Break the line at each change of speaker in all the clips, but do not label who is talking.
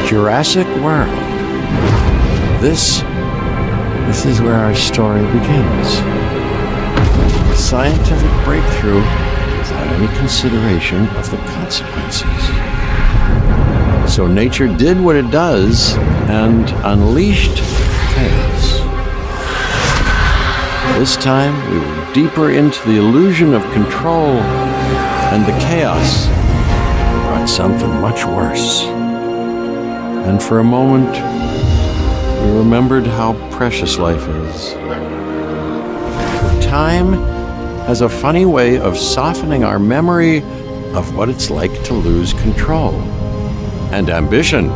Jurassic World. This is where our story begins. A scientific breakthrough without any consideration of the consequences. So nature did what it does and unleashed chaos. This time, we were deeper into the illusion of control, and the chaos brought something much worse. And for a moment, we remembered how precious life is. Time has a funny way of softening our memory of what it's like to lose control. And ambition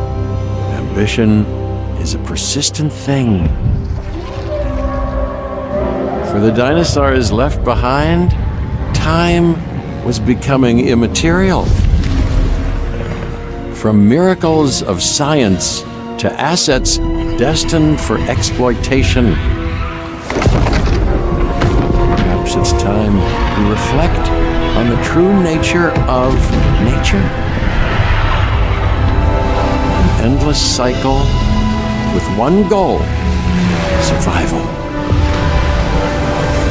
is a persistent thing. For the dinosaurs left behind, time was becoming immaterial. From miracles of science to assets destined for exploitation. Perhaps it's time we reflect on the true nature of nature. An endless cycle with one goal: survival.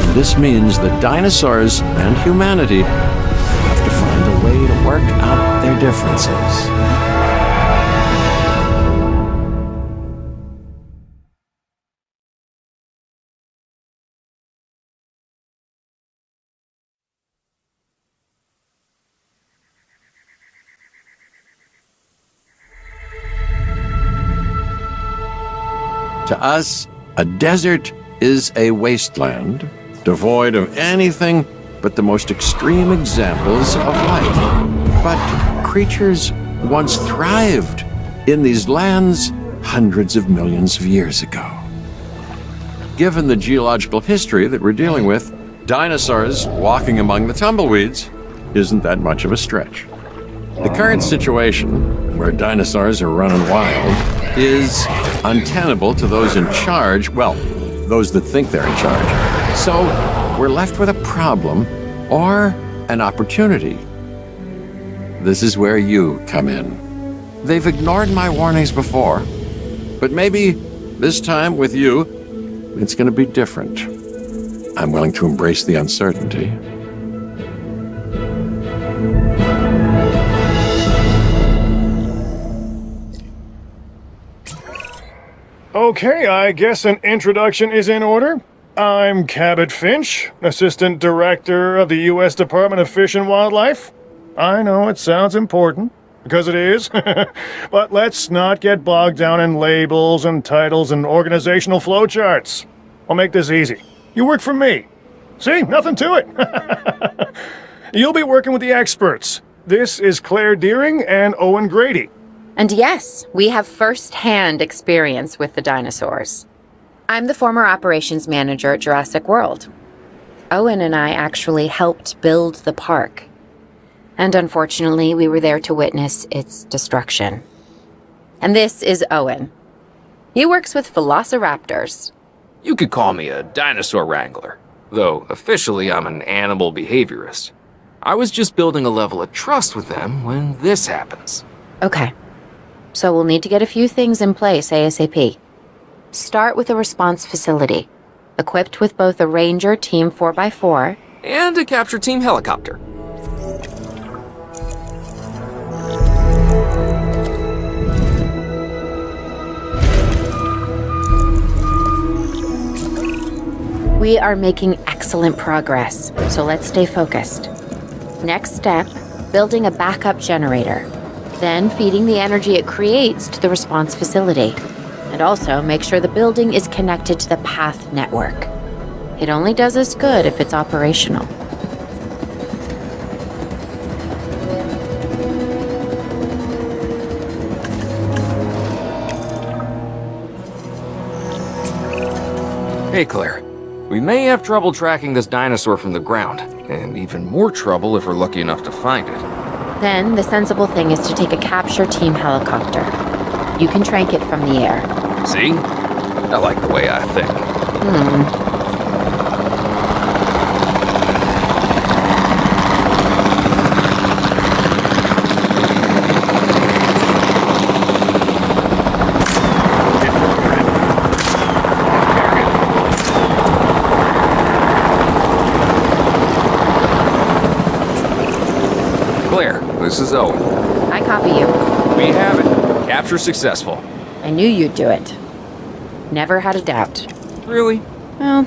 And this means that dinosaurs and humanity have to find a way to work out their differences. To us, a desert is a wasteland, devoid of anything but the most extreme examples of life. But creatures once thrived in these lands hundreds of millions of years ago. Given the geological history that we're dealing with, dinosaurs walking among the tumbleweeds isn't that much of a stretch. The current situation, where dinosaurs are running wild, is untenable to those in charge, well, those that think they're in charge. So we're left with a problem or an opportunity. This is where you come in. They've ignored my warnings before, but maybe this time with you, it's going to be different. I'm willing to embrace the uncertainty.
Okay, I guess an introduction is in order. I'm Cabot Finch, Assistant Director of the U.S. Department of Fish and Wildlife. I know it sounds important, because it is, but let's not get bogged down in labels and titles and organizational flowcharts. I'll make this easy. You work for me. See, nothing to it. You'll be working with the experts. This is Claire Deering and Owen Grady.
And yes, we have first-hand experience with the dinosaurs. I'm the former operations manager at Jurassic World. Owen and I actually helped build the park. And unfortunately, we were there to witness its destruction. And this is Owen. He works with velociraptors.
You could call me a dinosaur wrangler, though officially I'm an animal behaviorist. I was just building a level of trust with them when this happens.
Okay. So we'll need to get a few things in place ASAP. Start with a response facility, equipped with both a Ranger Team 4x4
and a capture team helicopter.
We are making excellent progress, so let's stay focused. Next step, building a backup generator. Then feeding the energy it creates to the response facility. And also make sure the building is connected to the PATH network. It only does us good if it's operational.
Hey Claire, we may have trouble tracking this dinosaur from the ground, and even more trouble if we're lucky enough to find it.
Then the sensible thing is to take a capture team helicopter. You can trank it from the air.
See? I like the way I think. Claire, this is Owen.
I copy you.
We have it. Capture successful.
I knew you'd do it. Never had a doubt.
Really?
Well,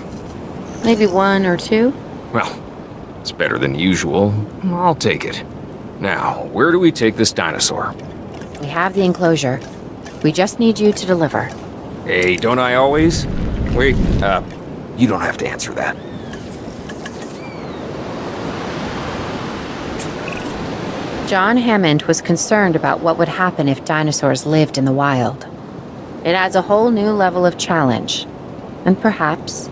maybe one or two.
Well, it's better than usual. I'll take it. Now, where do we take this dinosaur?
We have the enclosure. We just need you to deliver.
Hey, don't I always? Wait, you don't have to answer that.
John Hammond was concerned about what would happen if dinosaurs lived in the wild. It adds a whole new level of challenge, and perhaps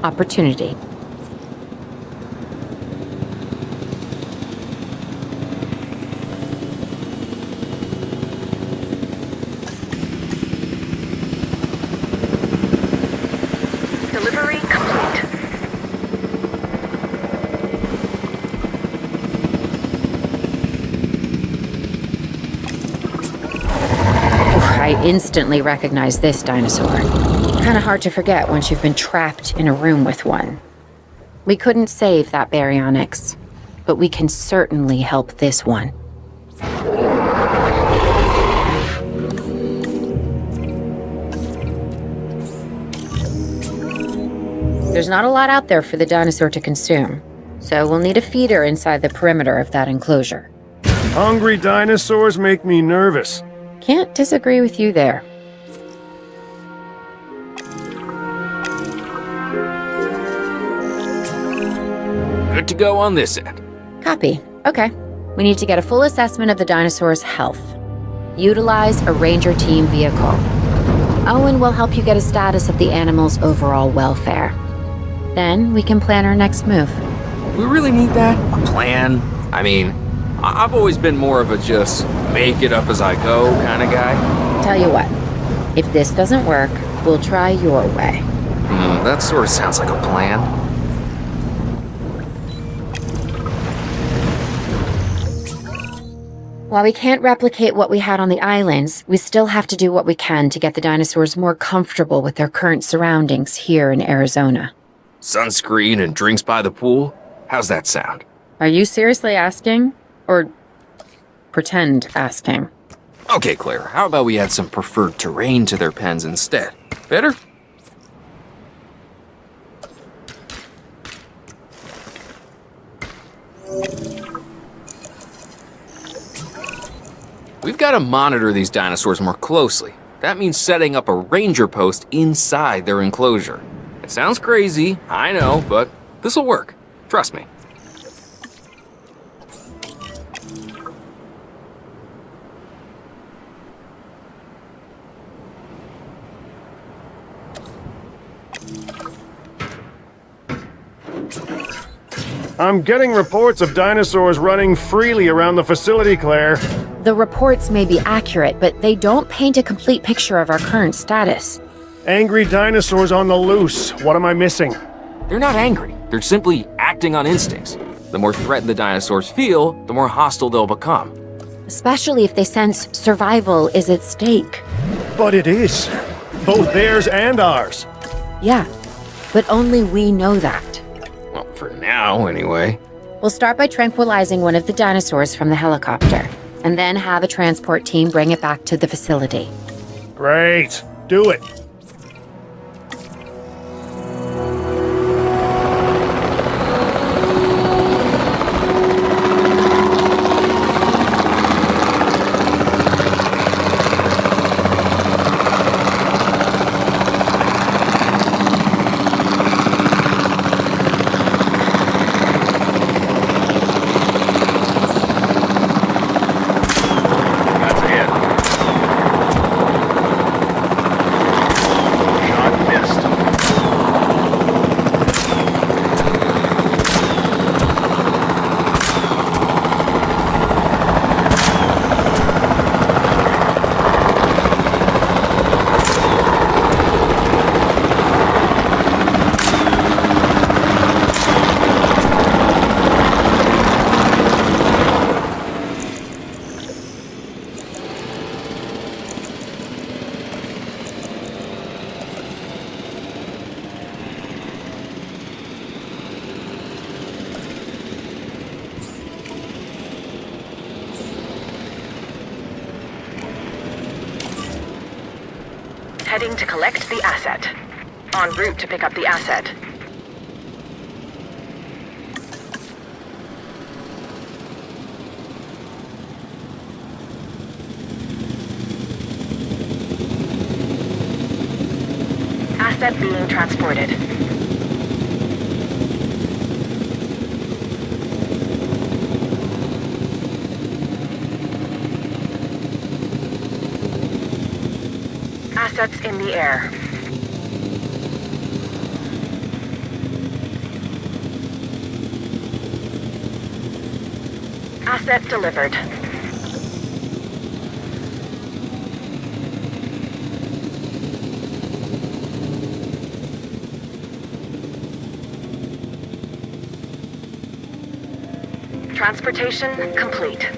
opportunity.
Delivery complete.
I instantly recognize this dinosaur. Kind of hard to forget once you've been trapped in a room with one. We couldn't save that baryonyx, but we can certainly help this one. There's not a lot out there for the dinosaur to consume, so we'll need a feeder inside the perimeter of that enclosure.
Hungry dinosaurs make me nervous.
Can't disagree with you there.
Good to go on this end.
Copy. Okay. We need to get a full assessment of the dinosaur's health. Utilize a ranger team vehicle. Owen will help you get a status of the animal's overall welfare. Then we can plan our next move.
We really need that? A plan? I mean, I've always been more of a just make it up as I go kind of guy.
Tell you what, if this doesn't work, we'll try your way.
That sort of sounds like a plan.
While we can't replicate what we had on the islands, we still have to do what we can to get the dinosaurs more comfortable with their current surroundings here in Arizona.
Sunscreen and drinks by the pool? How's that sound?
Are you seriously asking? Or pretend asking?
Okay, Claire, how about we add some preferred terrain to their pens instead? Better? We've got to monitor these dinosaurs more closely. That means setting up a ranger post inside their enclosure. It sounds crazy, I know, but this'll work. Trust me.
I'm getting reports of dinosaurs running freely around the facility, Claire.
The reports may be accurate, but they don't paint a complete picture of our current status.
Angry dinosaurs on the loose. What am I missing?
They're not angry. They're simply acting on instincts. The more threatened the dinosaurs feel, the more hostile they'll become.
Especially if they sense survival is at stake.
But it is. Both theirs and ours.
Yeah, but only we know that.
Well, for now, anyway.
We'll start by tranquilizing one of the dinosaurs from the helicopter, and then have a transport team bring it back to the facility.
Great. Do it.
That's it.
Heading to collect the asset. En route to pick up the asset. Asset being transported. Assets in the air. Asset delivered. Transportation complete.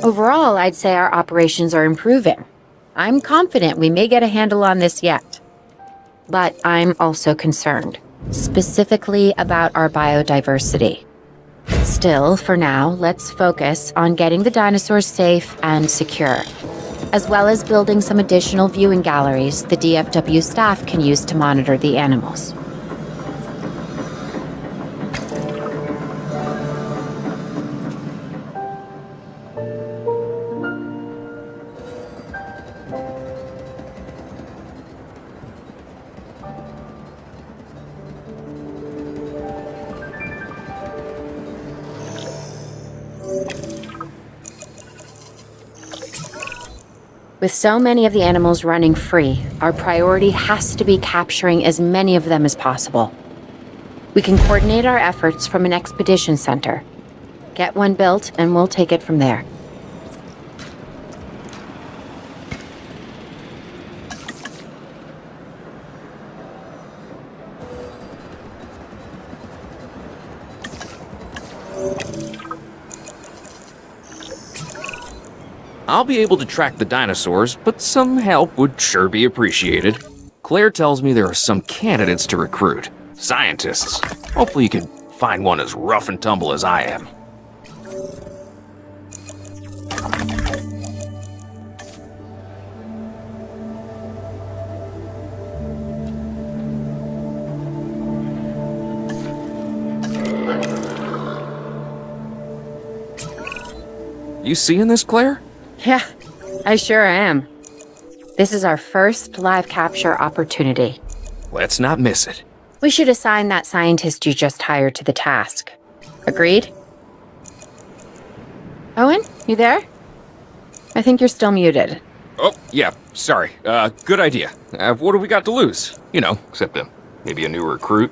Overall, I'd say our operations are improving. I'm confident we may get a handle on this yet. But I'm also concerned, specifically about our biodiversity. Still, for now, let's focus on getting the dinosaurs safe and secure, as well as building some additional viewing galleries the DFW staff can use to monitor the animals. With so many of the animals running free, our priority has to be capturing as many of them as possible. We can coordinate our efforts from an expedition center. Get one built, and we'll take it from there.
I'll be able to track the dinosaurs, but some help would sure be appreciated. Claire tells me there are some candidates to recruit. Scientists. Hopefully you can find one as rough and tumble as I am. You seeing this, Claire?
Yeah, I sure am. This is our first live capture opportunity.
Let's not miss it.
We should assign that scientist you just hired to the task. Agreed? Owen, you there? I think you're still muted.
Oh, yeah, sorry. Good idea. What do we got to lose? You know, except maybe a new recruit.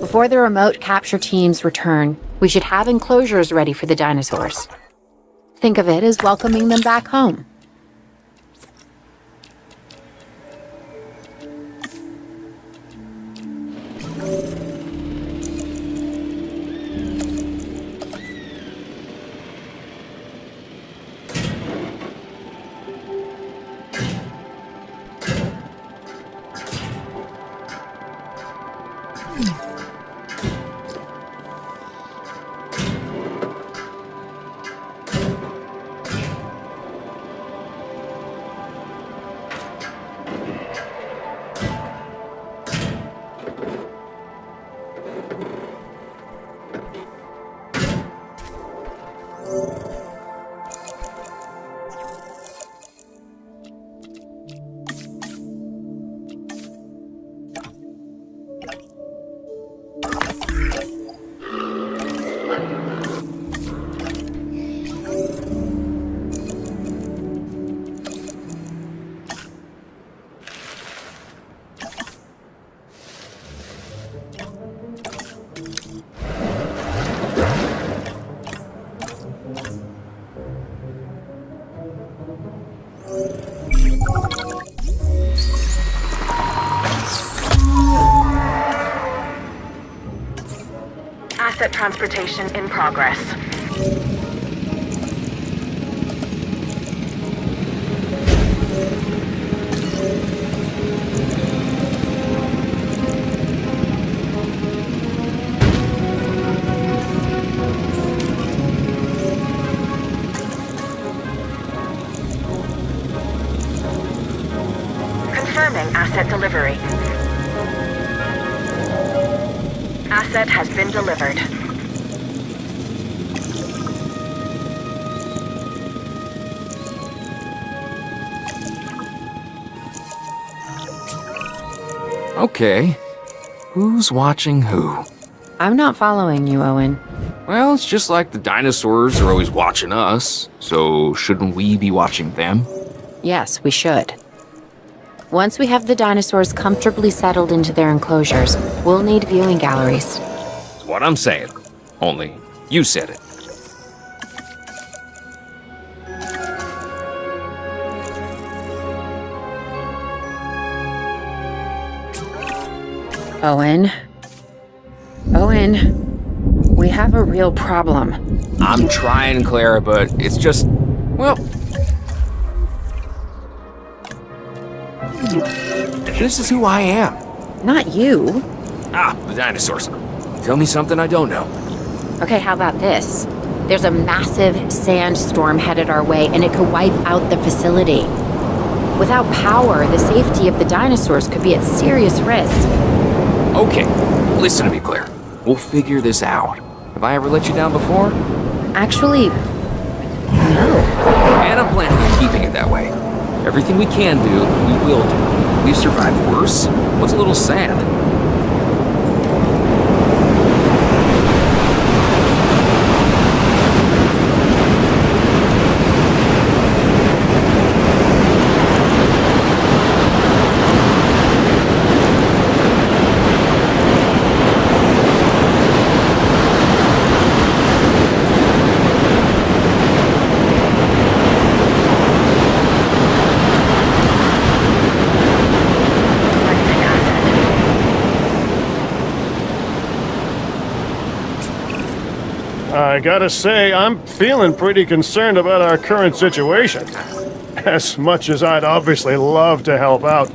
Before the remote capture teams return, we should have enclosures ready for the dinosaurs. Think of it as welcoming them back home.
Transportation in progress. Confirming asset delivery. Asset has been delivered.
Okay. Who's watching who?
I'm not following you, Owen.
Well, it's just like the dinosaurs are always watching us, so shouldn't we be watching them?
Yes, we should. Once we have the dinosaurs comfortably settled into their enclosures, we'll need viewing galleries.
That's what I'm saying. Only, you said it.
Owen. Owen, we have a real problem.
I'm trying, Clara, but it's just, well... This is who I am.
Not you.
Ah, the dinosaurs. Tell me something I don't know.
Okay, how about this? There's a massive sandstorm headed our way, and it could wipe out the facility. Without power, the safety of the dinosaurs could be at serious risk.
Okay, listen to me, Claire. We'll figure this out. Have I ever let you down before?
Actually, no.
And I'm planning on keeping it that way. Everything we can do, we will do. We've survived worse. What's a little sand?
I gotta say, I'm feeling pretty concerned about our current situation. As much as I'd obviously love to help out,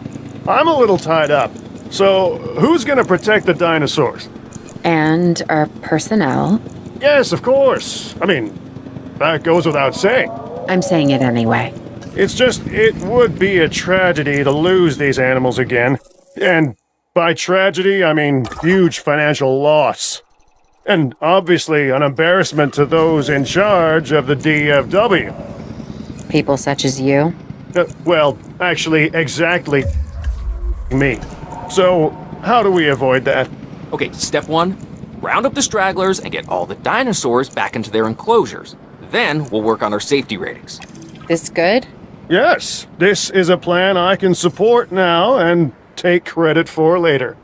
I'm a little tied up. So, who's gonna protect the dinosaurs?
And our personnel.
Yes, of course. I mean, that goes without saying.
I'm saying it anyway.
It's just, it would be a tragedy to lose these animals again. And by tragedy, I mean huge financial loss. And obviously an embarrassment to those in charge of the DFW.
People such as you.
Well, actually, exactly me. So, how do we avoid that?
Okay, step one, round up the stragglers and get all the dinosaurs back into their enclosures. Then we'll work on our safety ratings.
This good?
Yes, this is a plan I can support now and take credit for later.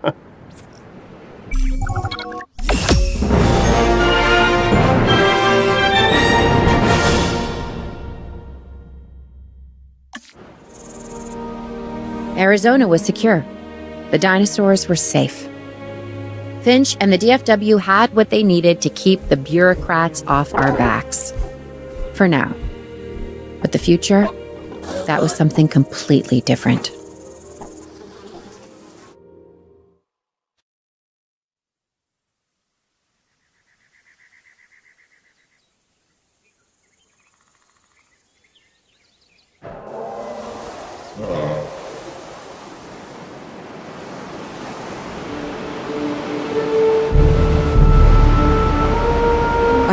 Arizona was secure. The dinosaurs were safe. Finch and the DFW had what they needed to keep the bureaucrats off our backs. For now. But the future, that was something completely different.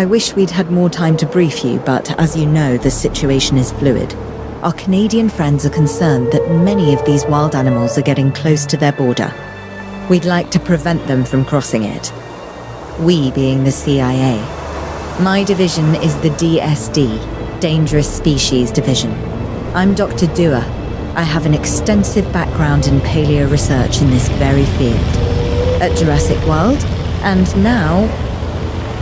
I wish we'd had more time to brief you, but as you know, the situation is fluid. Our Canadian friends are concerned that many of these wild animals are getting close to their border. We'd like to prevent them from crossing it. We being the CIA. My division is the DSD, Dangerous Species Division. I'm Dr. Dua. I have an extensive background in paleo research in this very field. At Jurassic World, and now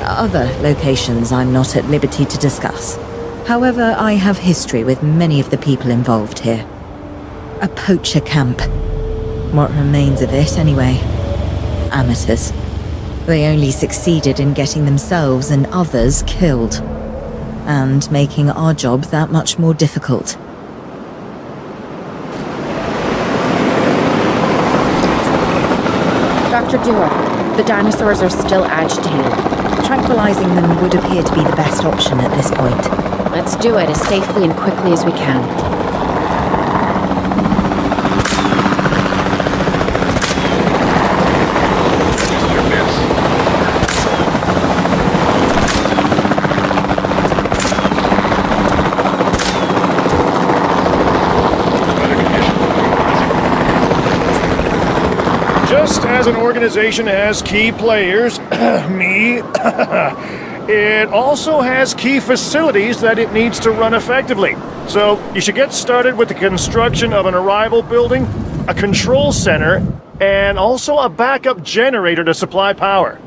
other locations I'm not at liberty to discuss. However, I have history with many of the people involved here. A poacher camp. What remains of it, anyway. Amateurs. They only succeeded in getting themselves and others killed, and making our job that much more difficult.
Dr. Dewar, the dinosaurs are still agitated.
Tranquilizing them would appear to be the best option at this point.
Let's do it as safely and quickly as we can.
Just as an organization has key players, me, it also has key facilities that it needs to run effectively. So you should get started with the construction of an arrival building, a control center, and also a backup generator to supply power.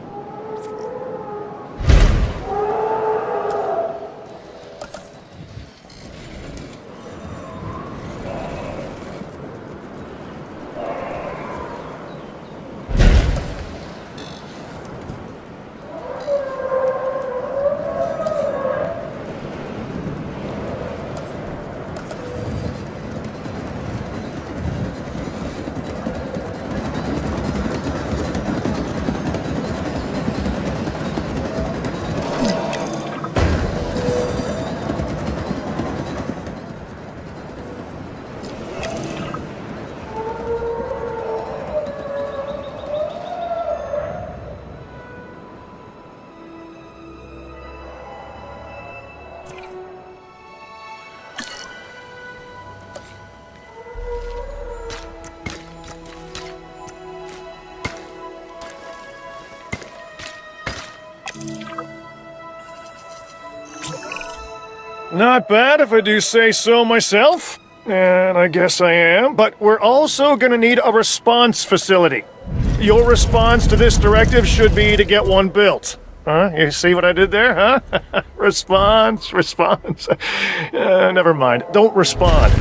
Not bad if I do say so myself. And I guess I am, but we're also gonna need a response facility. Your response to this directive should be to get one built. Huh? You see what I did there, huh? Response. Never mind. Don't respond.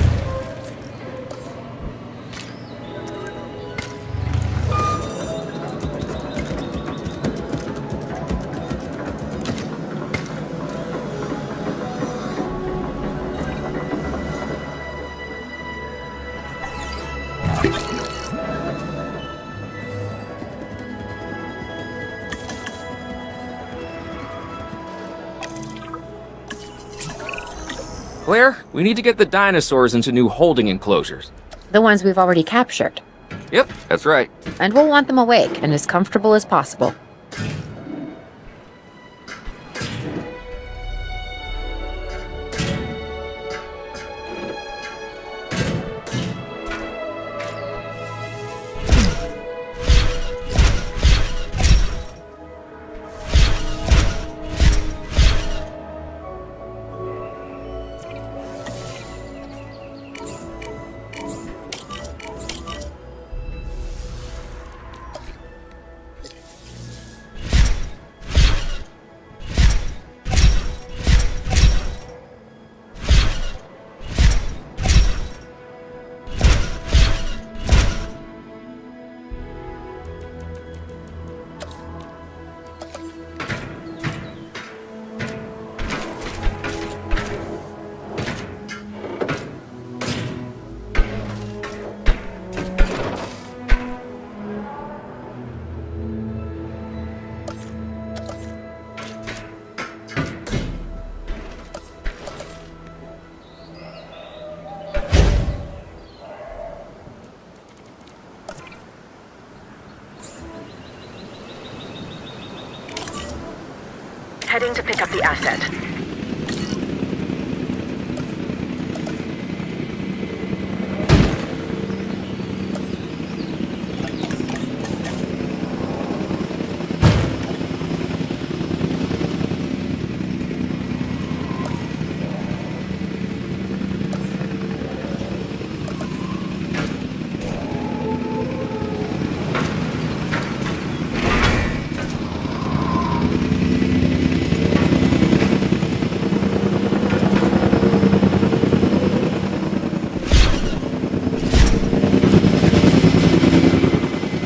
Claire, we need to get the dinosaurs into new holding enclosures.
The ones we've already captured.
Yep, that's right.
And we'll want them awake and as comfortable as possible.
Heading to pick up the asset.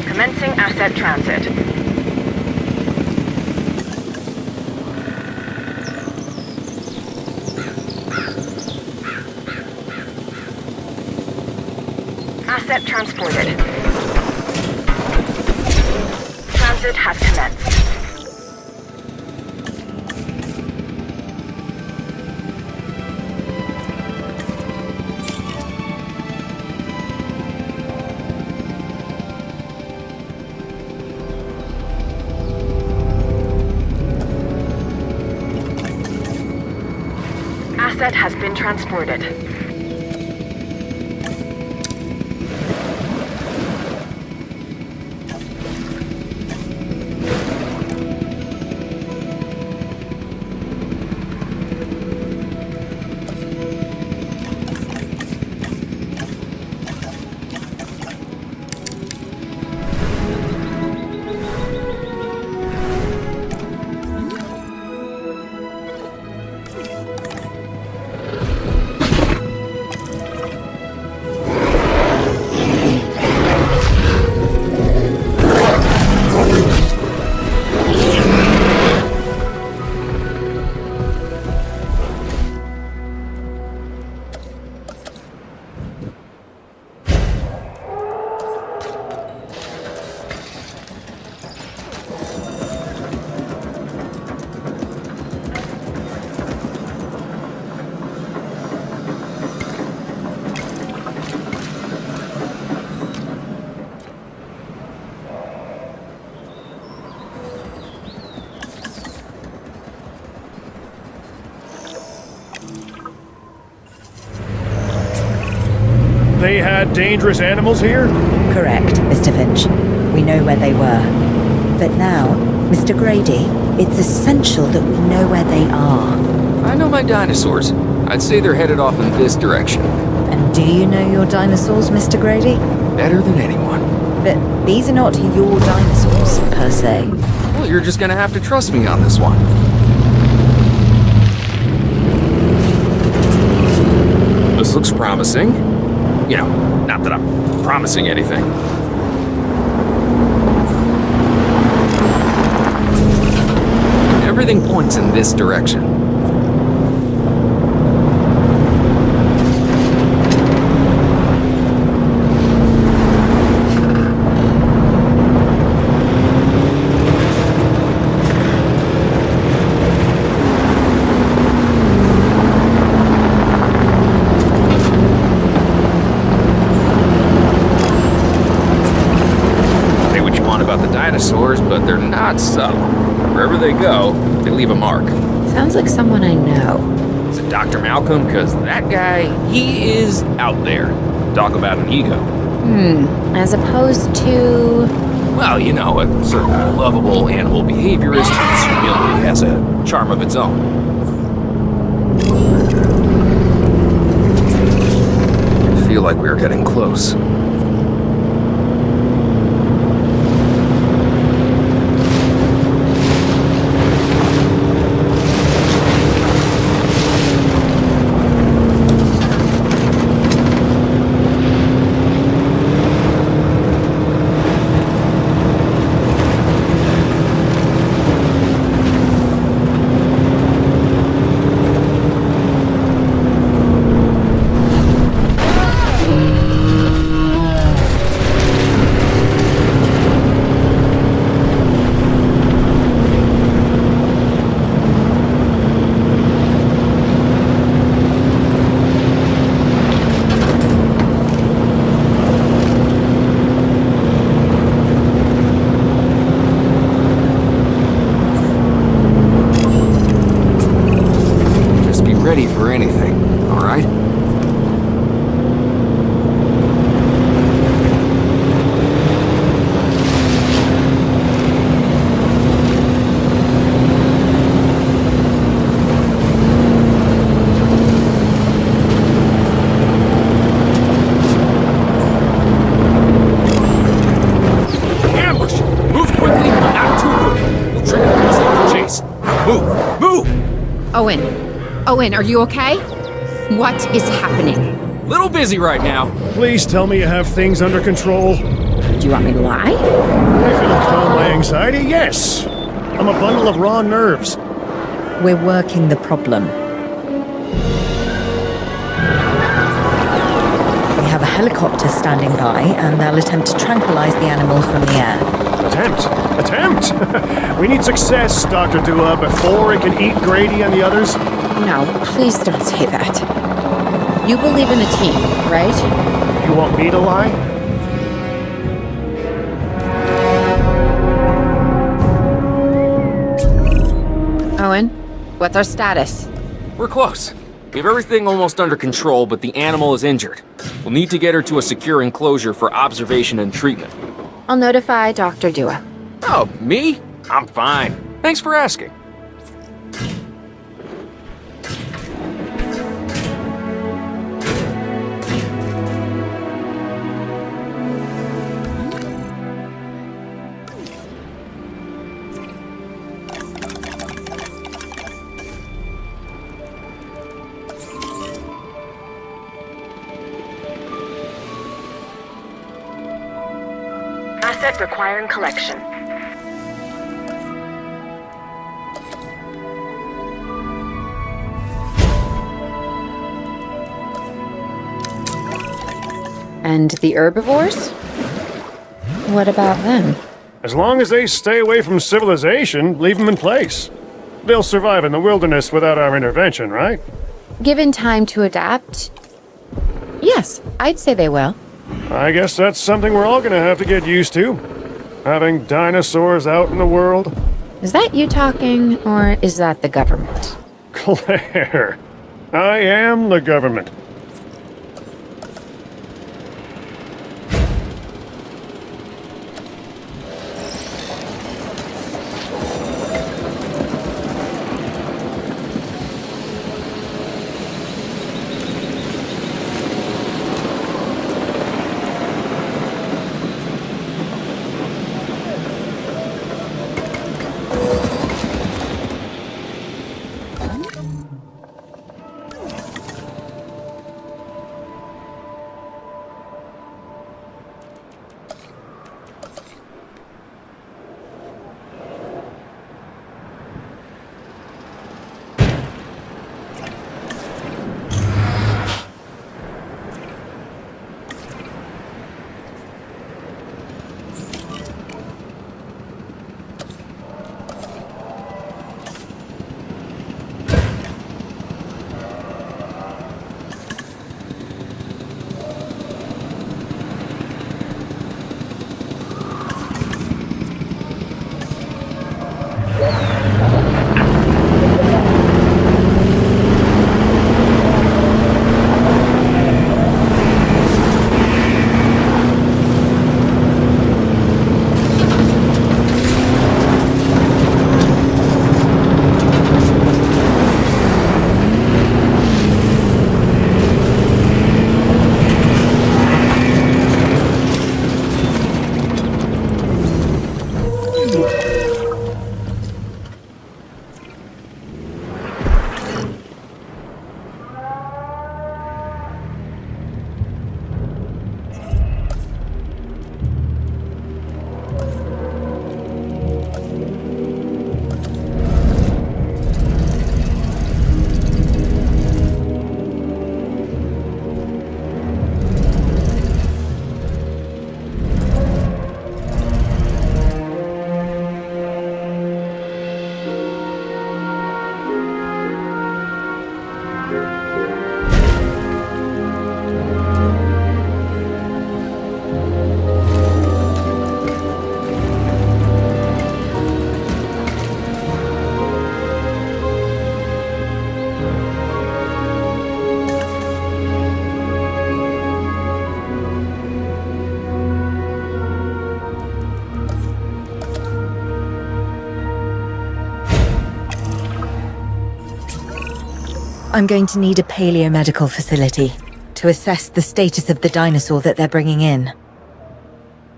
Commencing asset transit. Asset transported. Transit has commenced. Asset has been transported.
They had dangerous animals here?
Correct, Mr. Finch. We know where they were. But now, Mr. Grady, it's essential that we know where they are.
I know my dinosaurs. I'd say they're headed off in this direction.
And do you know your dinosaurs, Mr. Grady?
Better than anyone.
But these are not your dinosaurs, per se.
Well, you're just gonna have to trust me on this one. This looks promising. You know, not that I'm promising anything. Everything points in this direction. Dinosaurs, but they're not subtle. Wherever they go, they leave a mark.
Sounds like someone I know.
Is it Dr. Malcolm? Because that guy, he is out there. Talk about an ego.
As opposed to...
Well, you know, a certain lovable animal behaviorist whose humility has a charm of its own. I feel like we're getting close. Ready for anything, all right? Ambush! Move quickly, not too quickly. We'll trigger the chase. Move! Move!
Owen, are you okay? What is happening?
Little busy right now.
Please tell me you have things under control.
Do you want me to lie?
If it'll calm my anxiety, yes. I'm a bundle of raw nerves.
We're working the problem. We have a helicopter standing by, and they'll attempt to tranquilize the animal from the air.
Attempt! We need success, Dr. Dua, before it can eat Grady and the others.
No, please don't say that. You believe in the team, right?
You want me to lie?
Owen, what's our status?
We're close. We have everything almost under control, but the animal is injured. We'll need to get her to a secure enclosure for observation and treatment.
I'll notify Dr. Dua.
Oh, me? I'm fine. Thanks for asking.
Asset requiring collection.
And the herbivores? What about them?
As long as they stay away from civilization, leave them in place. They'll survive in the wilderness without our intervention, right?
Given time to adapt? Yes, I'd say they will.
I guess that's something we're all gonna have to get used to. Having dinosaurs out in the world.
Is that you talking, or is that the government?
Claire, I am the government.
I'm going to need a paleomedical facility to assess the status of the dinosaur that they're bringing in.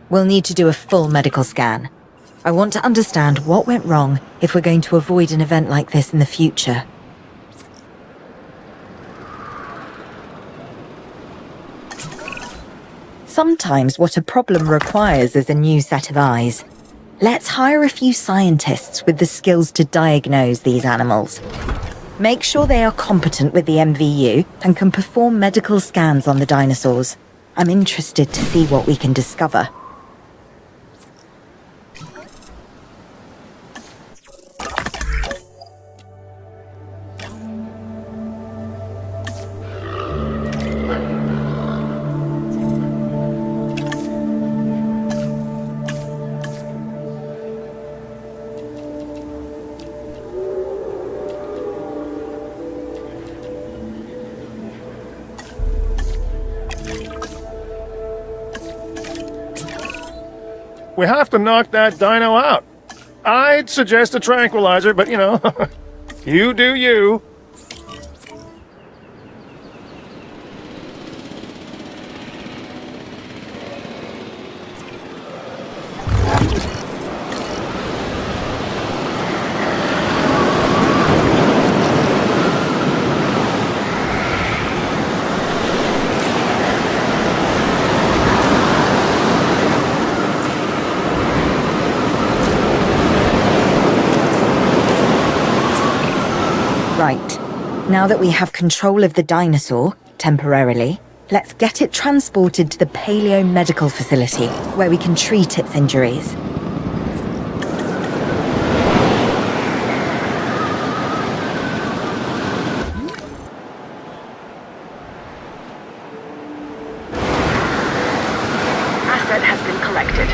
We'll need to do a full medical scan. I want to understand what went wrong if we're going to avoid an event like this in the future. Sometimes what a problem requires is a new set of eyes. Let's hire a few scientists with the skills to diagnose these animals. Make sure they are competent with the MVU and can perform medical scans on the dinosaurs. I'm interested to see what we can discover.
We have to knock that dino out. I'd suggest a tranquilizer, but you know, you do you.
Right. Now that we have control of the dinosaur, temporarily, let's get it transported to the Paleo Medical Facility, where we can treat its injuries.
Asset has been collected.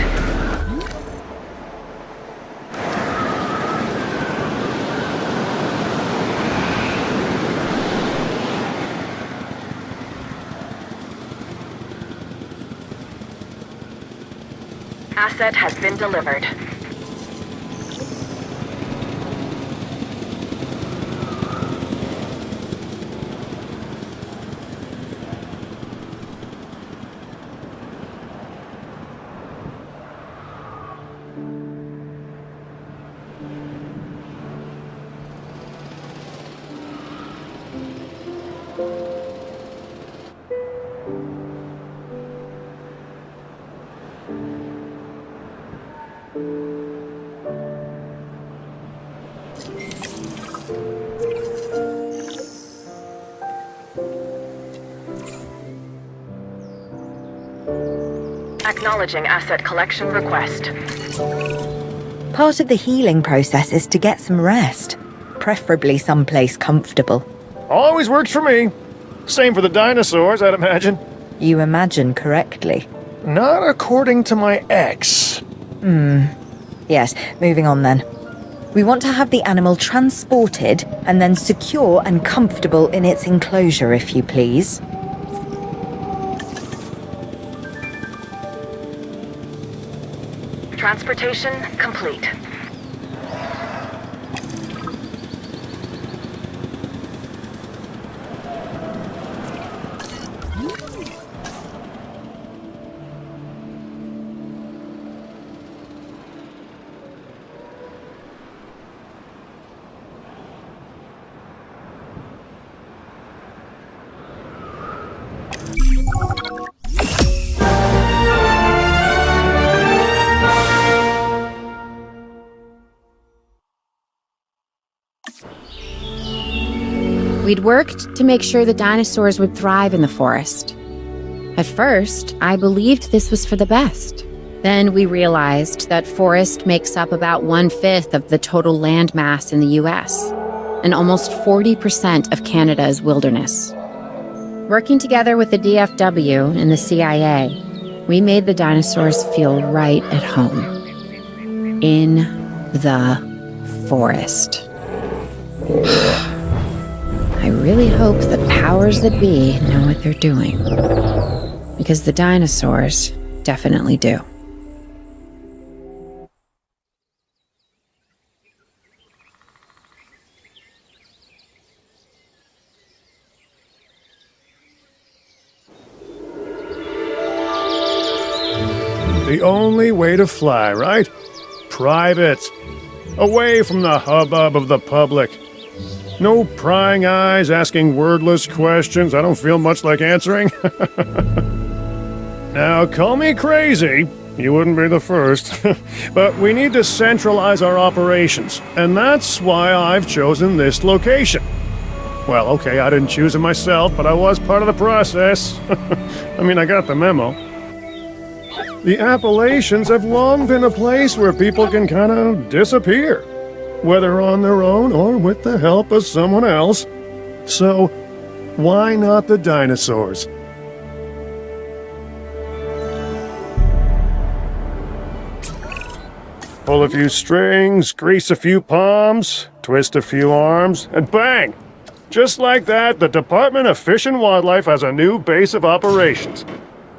Asset has been delivered. Acknowledging asset collection request.
Part of the healing process is to get some rest, preferably someplace comfortable.
Always works for me. Same for the dinosaurs, I'd imagine.
You imagine correctly.
Not according to my ex.
Yes, moving on then. We want to have the animal transported and then secure and comfortable in its enclosure, if you please.
Transportation complete.
We'd worked to make sure the dinosaurs would thrive in the forest. At first, I believed this was for the best. Then we realized that forest makes up about 1/5 of the total land mass in the US, and almost 40% of Canada's wilderness. Working together with the DFW and the CIA, we made the dinosaurs feel right at home. In the forest. I really hope the powers that be know what they're doing. Because the dinosaurs definitely do.
The only way to fly, right? Private. Away from the hubbub of the public. No prying eyes asking wordless questions I don't feel much like answering. Now, call me crazy. You wouldn't be the first. But we need to centralize our operations, and that's why I've chosen this location. Well, okay, I didn't choose it myself, but I was part of the process. I mean, I got the memo. The Appalachians have long been a place where people can kind of disappear, whether on their own or with the help of someone else. So, why not the dinosaurs? Pull a few strings, grease a few palms, twist a few arms, and bang! Just like that, the Department of Fish and Wildlife has a new base of operations.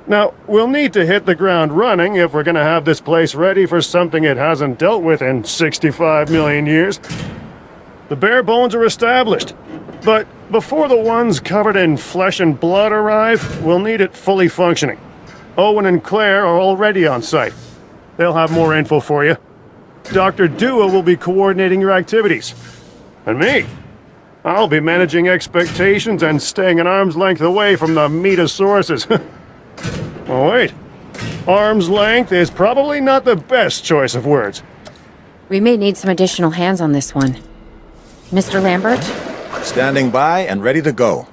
Now, we'll need to hit the ground running if we're gonna have this place ready for something it hasn't dealt with in 65 million years. The bare bones are established, but before the ones covered in flesh and blood arrive, we'll need it fully functioning. Owen and Claire are already on site. They'll have more info for you. Dr. Dua will be coordinating your activities. And me, I'll be managing expectations and staying an arm's length away from the Metosauruses. Oh, wait. Arm's length is probably not the best choice of words.
We may need some additional hands on this one. Mr. Lambert?
Standing by and ready to go.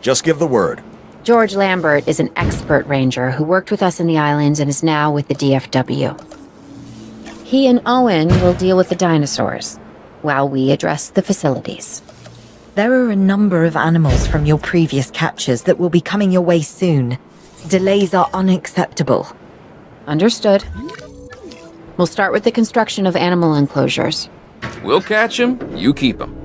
Just give the word.
George Lambert is an expert ranger who worked with us in the islands and is now with the DFW. He and Owen will deal with the dinosaurs, while we address the facilities.
There are a number of animals from your previous captures that will be coming your way soon. Delays are unacceptable.
Understood. We'll start with the construction of animal enclosures.
We'll catch 'em, you keep 'em.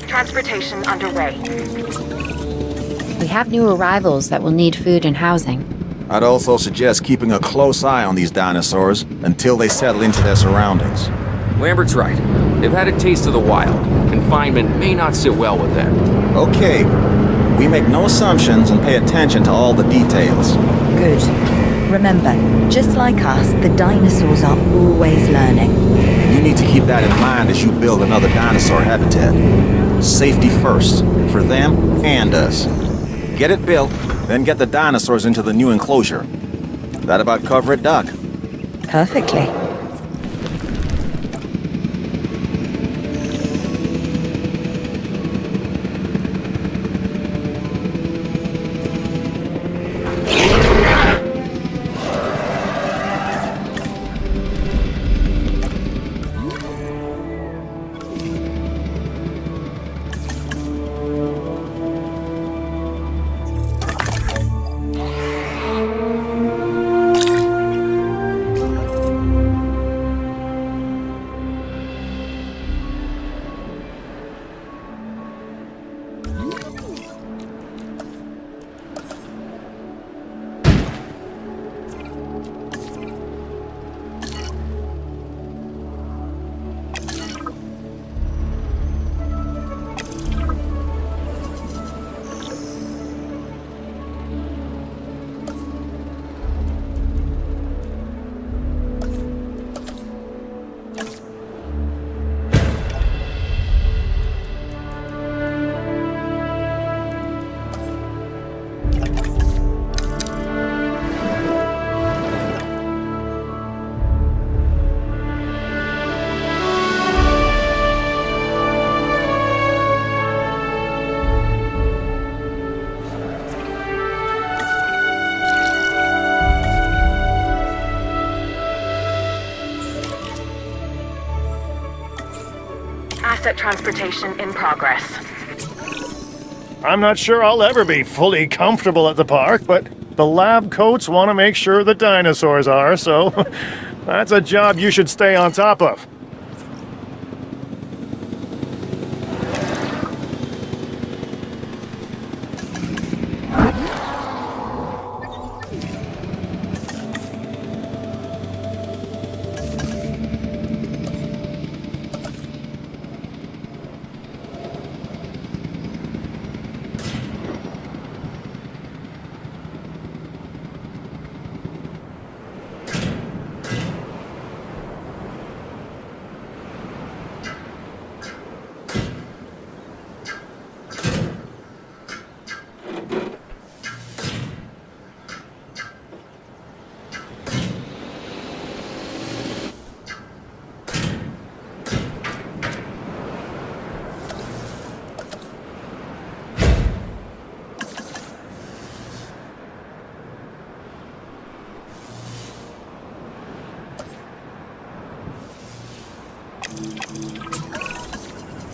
Transportation underway.
We have new arrivals that will need food and housing.
I'd also suggest keeping a close eye on these dinosaurs until they settle into their surroundings.
Lambert's right. They've had a taste of the wild. Confinement may not sit well with them.
Okay, we make no assumptions and pay attention to all the details.
Good. Remember, just like us, the dinosaurs are always learning.
You need to keep that in mind as you build another dinosaur habitat. Safety first, for them and us. Get it built, then get the dinosaurs into the new enclosure. That about cover it, Doc?
Perfectly.
Asset transportation in progress.
I'm not sure I'll ever be fully comfortable at the park, but the lab coats want to make sure the dinosaurs are, so that's a job you should stay on top of.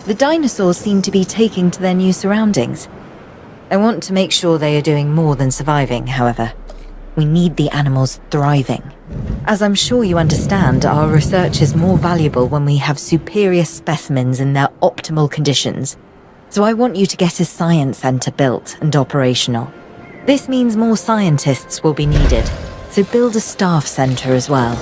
The dinosaurs seem to be taking to their new surroundings. I want to make sure they are doing more than surviving, however. We need the animals thriving. As I'm sure you understand, our research is more valuable when we have superior specimens in their optimal conditions. So I want you to get a science center built and operational. This means more scientists will be needed, so build a staff center as well.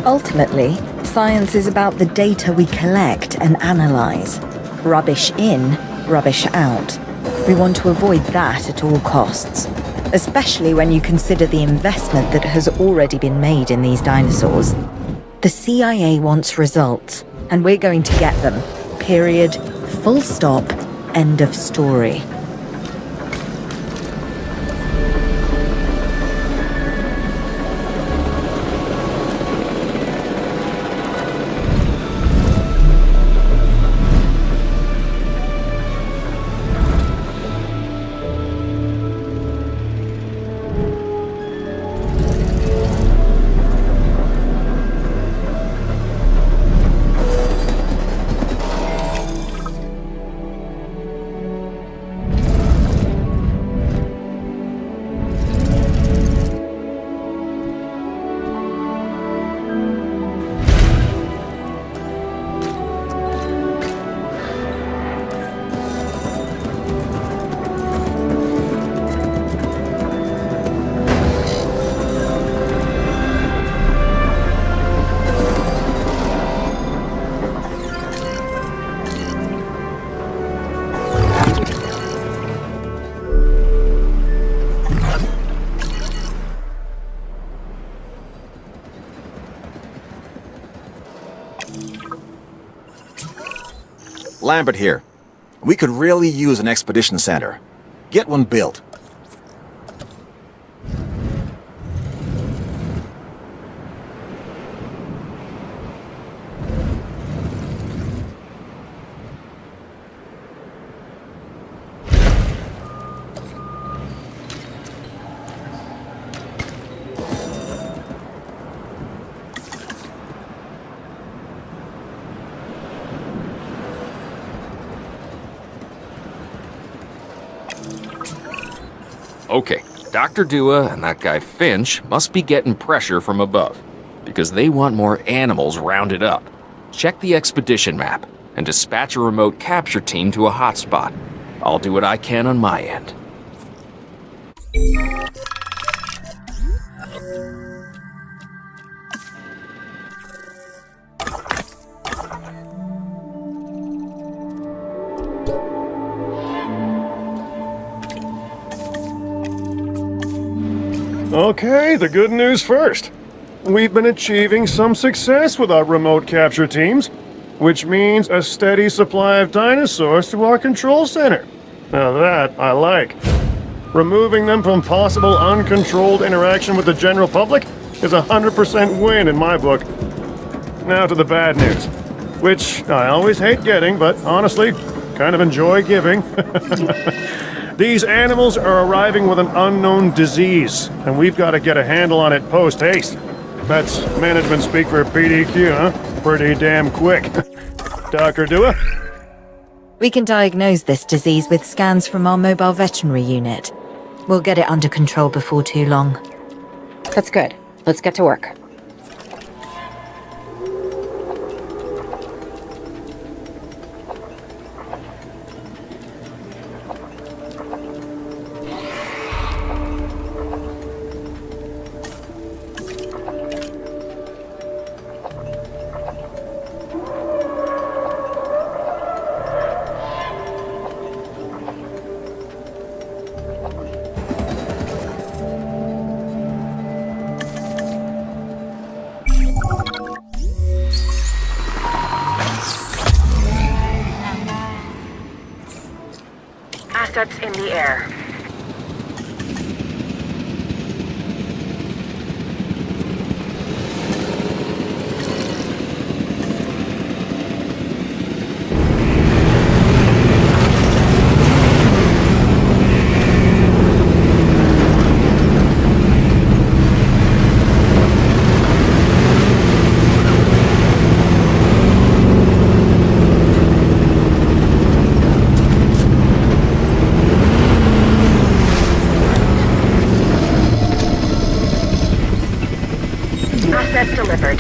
Ultimately, science is about the data we collect and analyze. Rubbish in, rubbish out. We want to avoid that at all costs, especially when you consider the investment that has already been made in these dinosaurs. The CIA wants results, and we're going to get them. Period. Full stop. End of story.
Lambert here. We could really use an expedition center. Get one built.
Okay, Dr. Dua and that guy Finch must be getting pressure from above, because they want more animals rounded up. Check the expedition map, and dispatch a remote capture team to a hotspot. I'll do what I can on my end.
Okay, the good news first. We've been achieving some success with our remote capture teams, which means a steady supply of dinosaurs to our control center. Now that I like. Removing them from possible uncontrolled interaction with the general public is a 100% win in my book. Now to the bad news, which I always hate getting, but honestly, kind of enjoy giving. These animals are arriving with an unknown disease, and we've got to get a handle on it post-haste. That's management speak for PDQ, huh? Pretty damn quick. Dr. Dua?
We can diagnose this disease with scans from our mobile veterinary unit. We'll get it under control before too long.
That's good. Let's get to work.
Assets in the air. Assets delivered.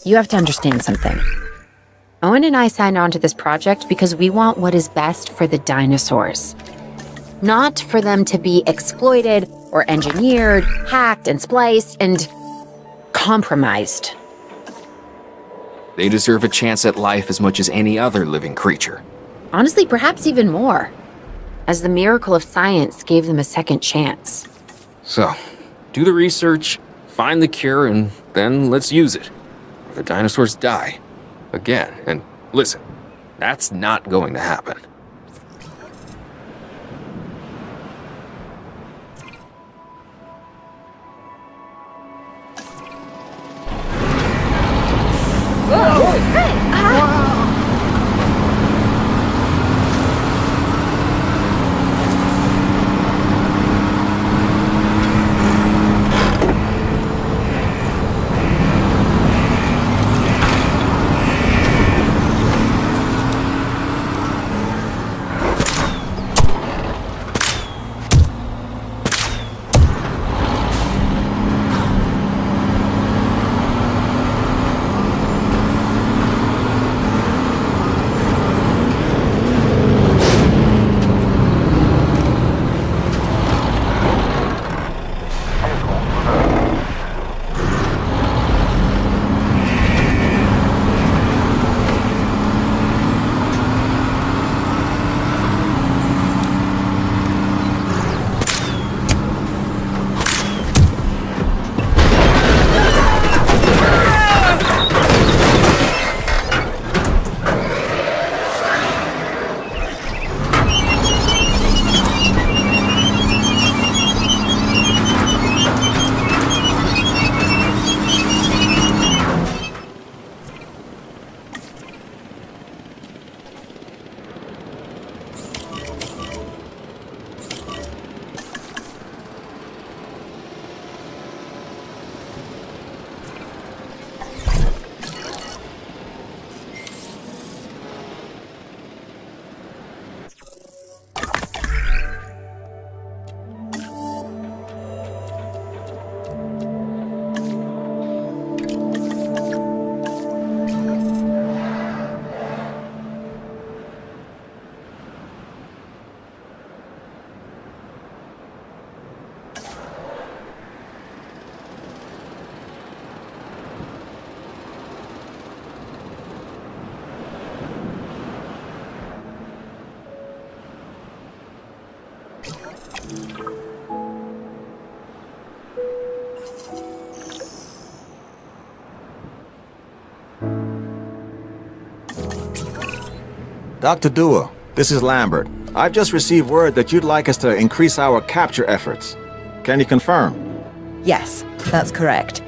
You have to understand something. Owen and I signed on to this project because we want what is best for the dinosaurs. Not for them to be exploited or engineered, hacked and spliced and compromised.
They deserve a chance at life as much as any other living creature.
Honestly, perhaps even more, as the miracle of science gave them a second chance.
So, do the research, find the cure, and then let's use it. Or the dinosaurs die. Again. And listen, that's not going to happen.
Dr. Dua, this is Lambert. I've just received word that you'd like us to increase our capture efforts. Can you confirm?
Yes, that's correct.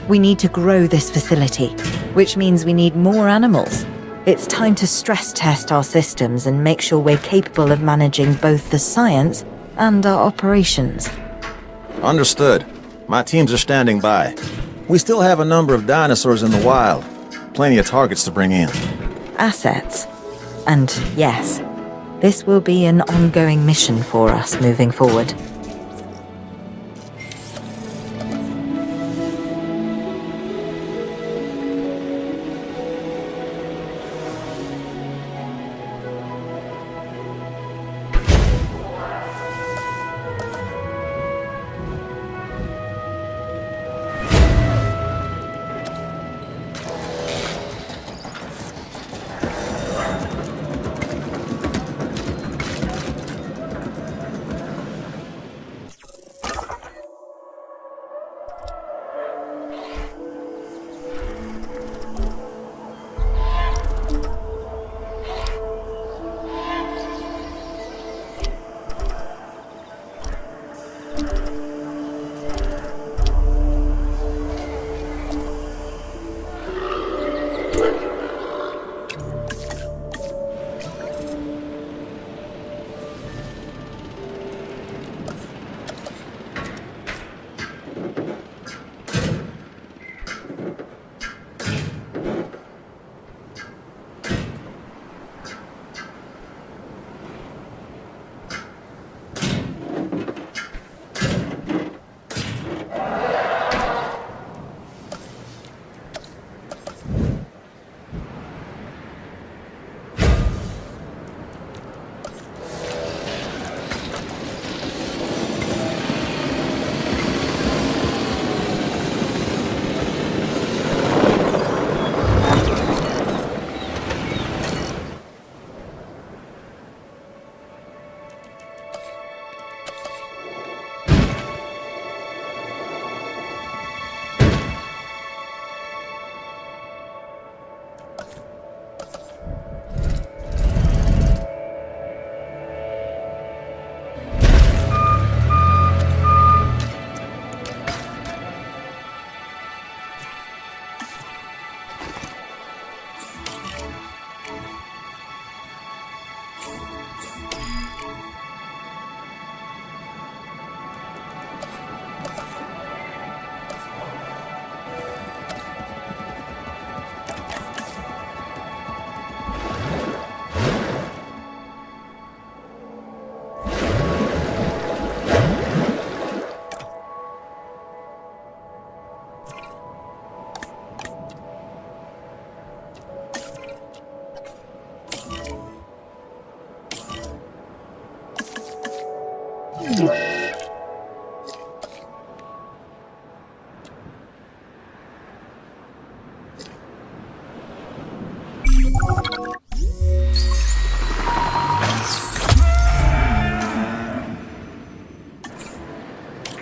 We need to grow this facility, which means we need more animals. It's time to stress test our systems and make sure we're capable of managing both the science and our operations.
Understood. My teams are standing by. We still have a number of dinosaurs in the wild. Plenty of targets to bring in.
Assets. And yes, this will be an ongoing mission for us moving forward.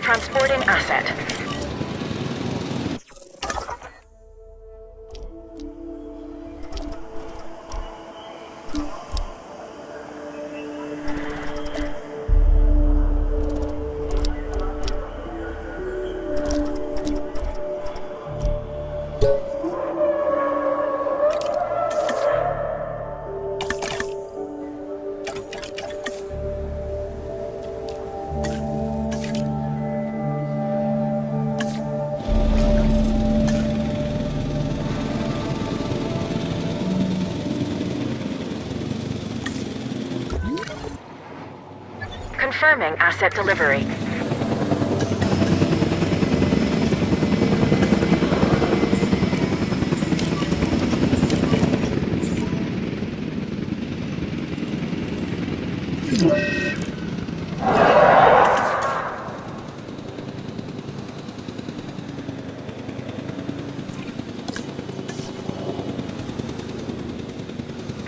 Transporting asset. Confirming asset delivery.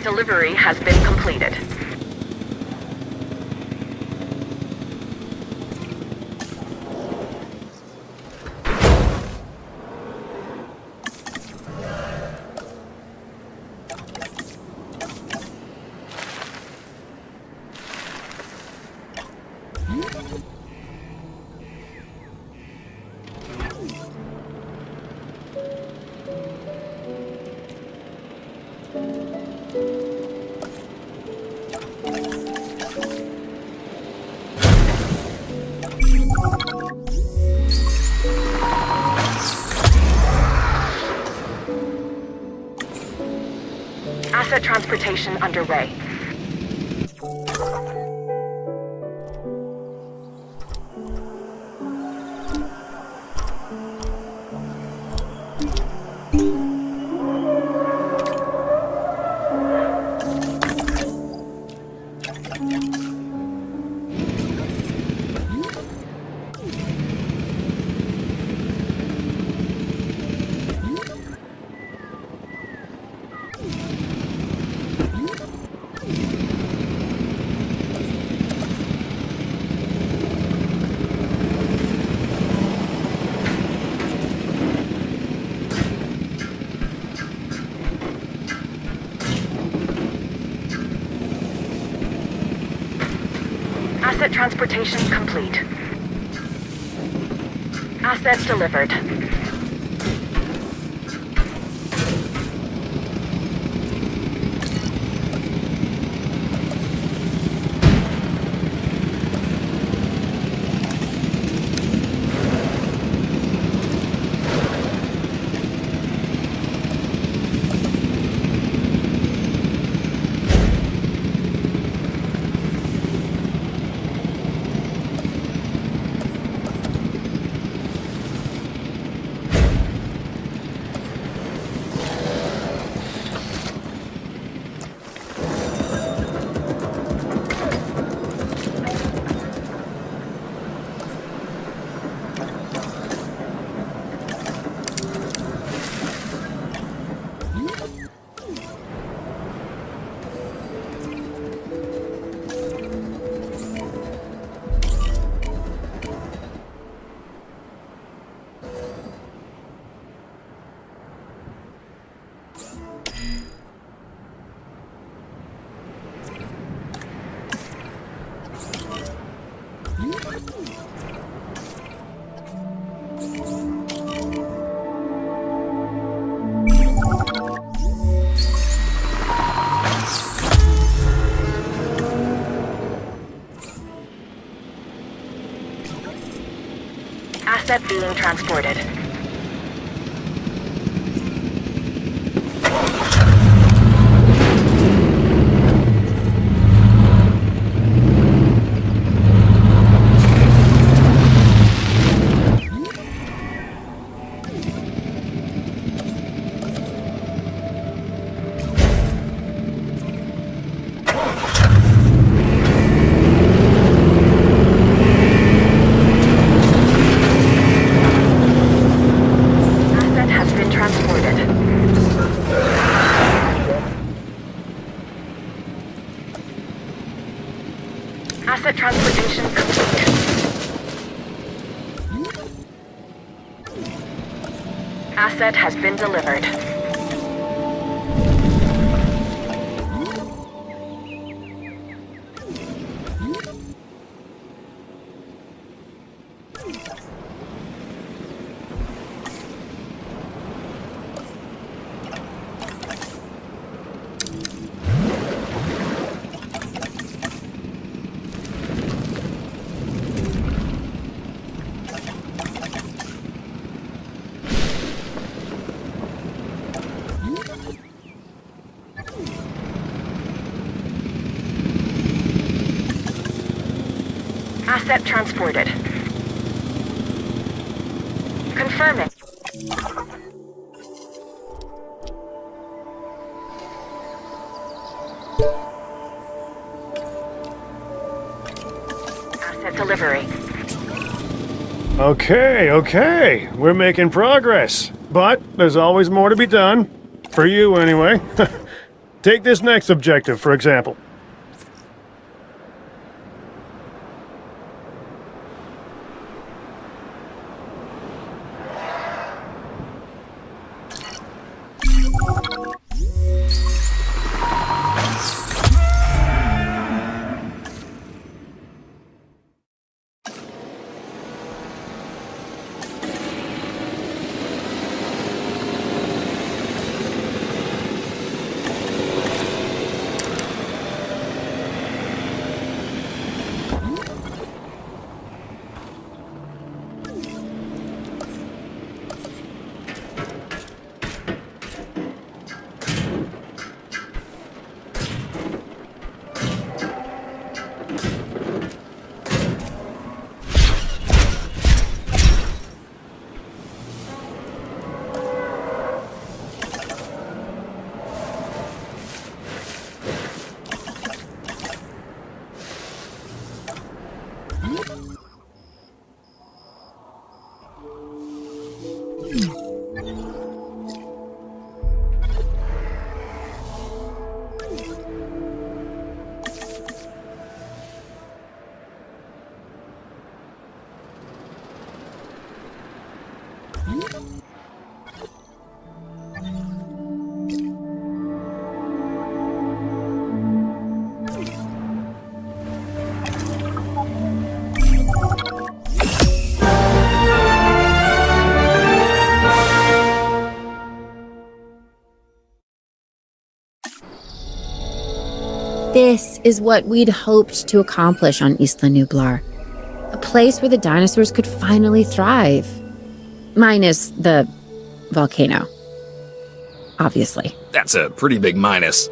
Delivery has been completed. Asset transportation underway. Asset transportation complete. Asset delivered. Asset being transported. Asset has been transported. Asset transportation complete. Asset has been delivered. Asset transported. Confirming. Asset delivery.
Okay. We're making progress. But there's always more to be done. For you, anyway. Take this next objective, for example.
This is what we'd hoped to accomplish on Isla Nublar. A place where the dinosaurs could finally thrive. Minus the volcano. Obviously.
That's a pretty big minus.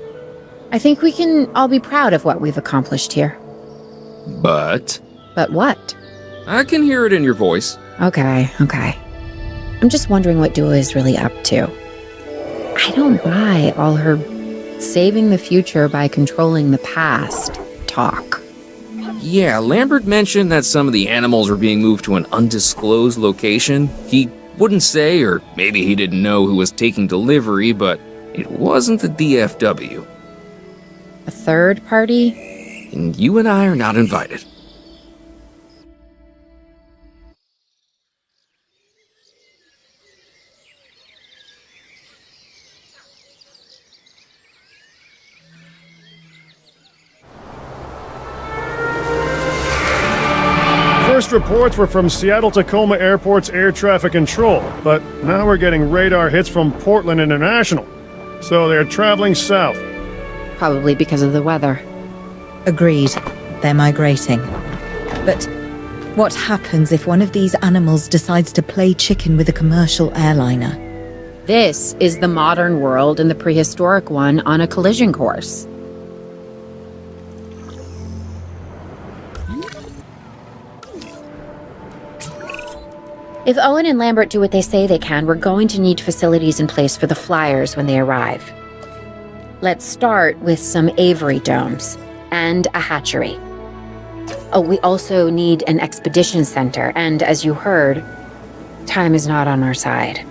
I think we can all be proud of what we've accomplished here.
But
But what?
I can hear it in your voice.
Okay. I'm just wondering what Dua is really up to. I don't buy all her saving the future by controlling the past talk.
Yeah, Lambert mentioned that some of the animals were being moved to an undisclosed location. He wouldn't say, or maybe he didn't know who was taking delivery, but it wasn't the DFW.
A third party?
And you and I are not invited.
First reports were from Seattle-Tacoma Airport's air traffic control, but now we're getting radar hits from Portland International. So they're traveling south.
Probably because of the weather.
Agreed. They're migrating. But what happens if one of these animals decides to play chicken with a commercial airliner?
This is the modern world and the prehistoric one on a collision course. If Owen and Lambert do what they say they can, we're going to need facilities in place for the flyers when they arrive. Let's start with some aviary domes and a hatchery. Oh, we also need an expedition center, and as you heard, time is not on our side.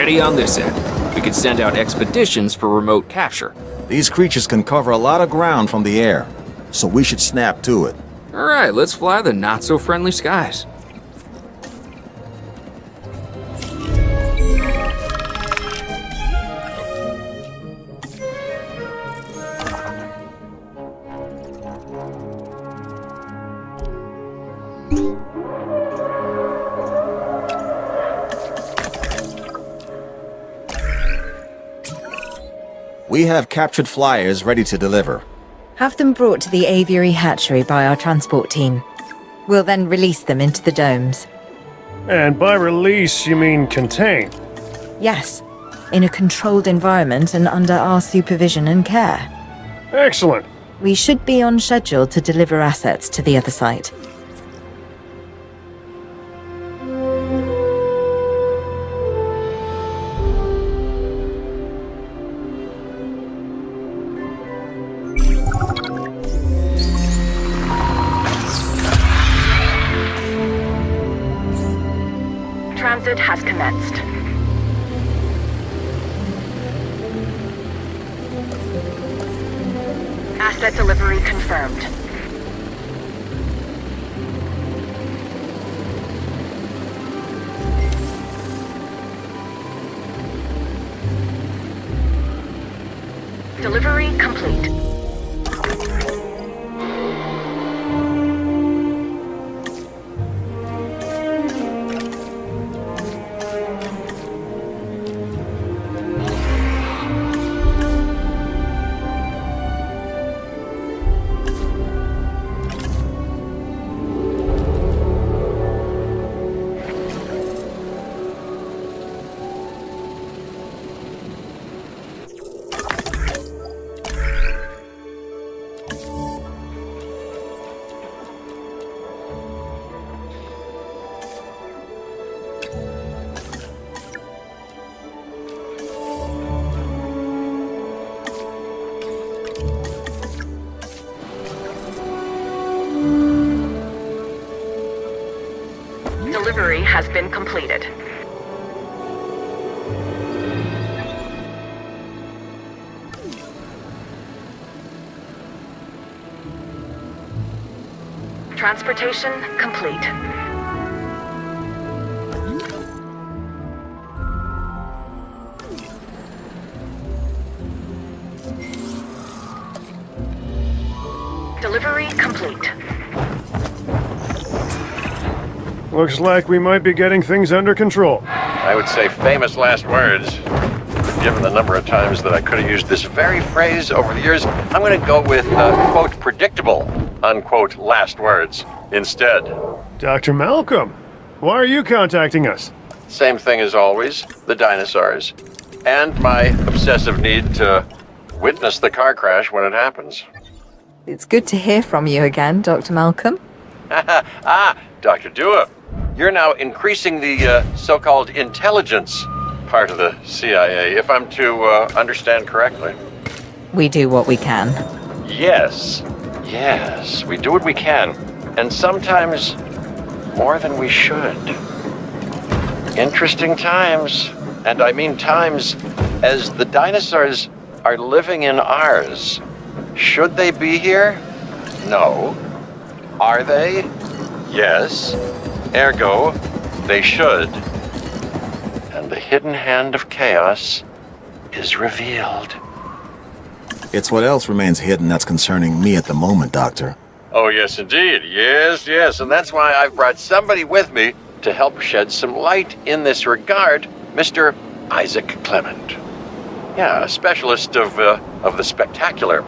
Ready on this end. We could send out expeditions for remote capture.
These creatures can cover a lot of ground from the air, so we should snap to it.
Alright, let's fly the not-so-friendly skies.
We have captured flyers ready to deliver.
Have them brought to the aviary hatchery by our transport team. We'll then release them into the domes.
And by release, you mean contain?
Yes, in a controlled environment and under our supervision and care.
Excellent.
We should be on schedule to deliver assets to the other site.
Transit has commenced. Asset delivery confirmed. Delivery complete. Delivery has been completed. Transportation complete. Delivery complete.
Looks like we might be getting things under control.
I would say famous last words. Given the number of times that I could have used this very phrase over the years, I'm going to go with, quote, predictable, unquote, last words instead.
Dr. Malcolm, why are you contacting us?
Same thing as always, the dinosaurs. And my obsessive need to witness the car crash when it happens.
It's good to hear from you again, Dr. Malcolm.
Dr. Dua, you're now increasing the so-called intelligence part of the CIA, if I'm to understand correctly.
We do what we can.
Yes, we do what we can, and sometimes more than we should. Interesting times, and I mean times as the dinosaurs are living in ours. Should they be here? No. Are they? Yes. Ergo, they should. And the hidden hand of chaos is revealed.
It's what else remains hidden that's concerning me at the moment, Doctor.
Oh, yes, indeed. Yes. And that's why I've brought somebody with me to help shed some light in this regard, Mr. Isaac Clement. Yeah, a specialist of the spectacular.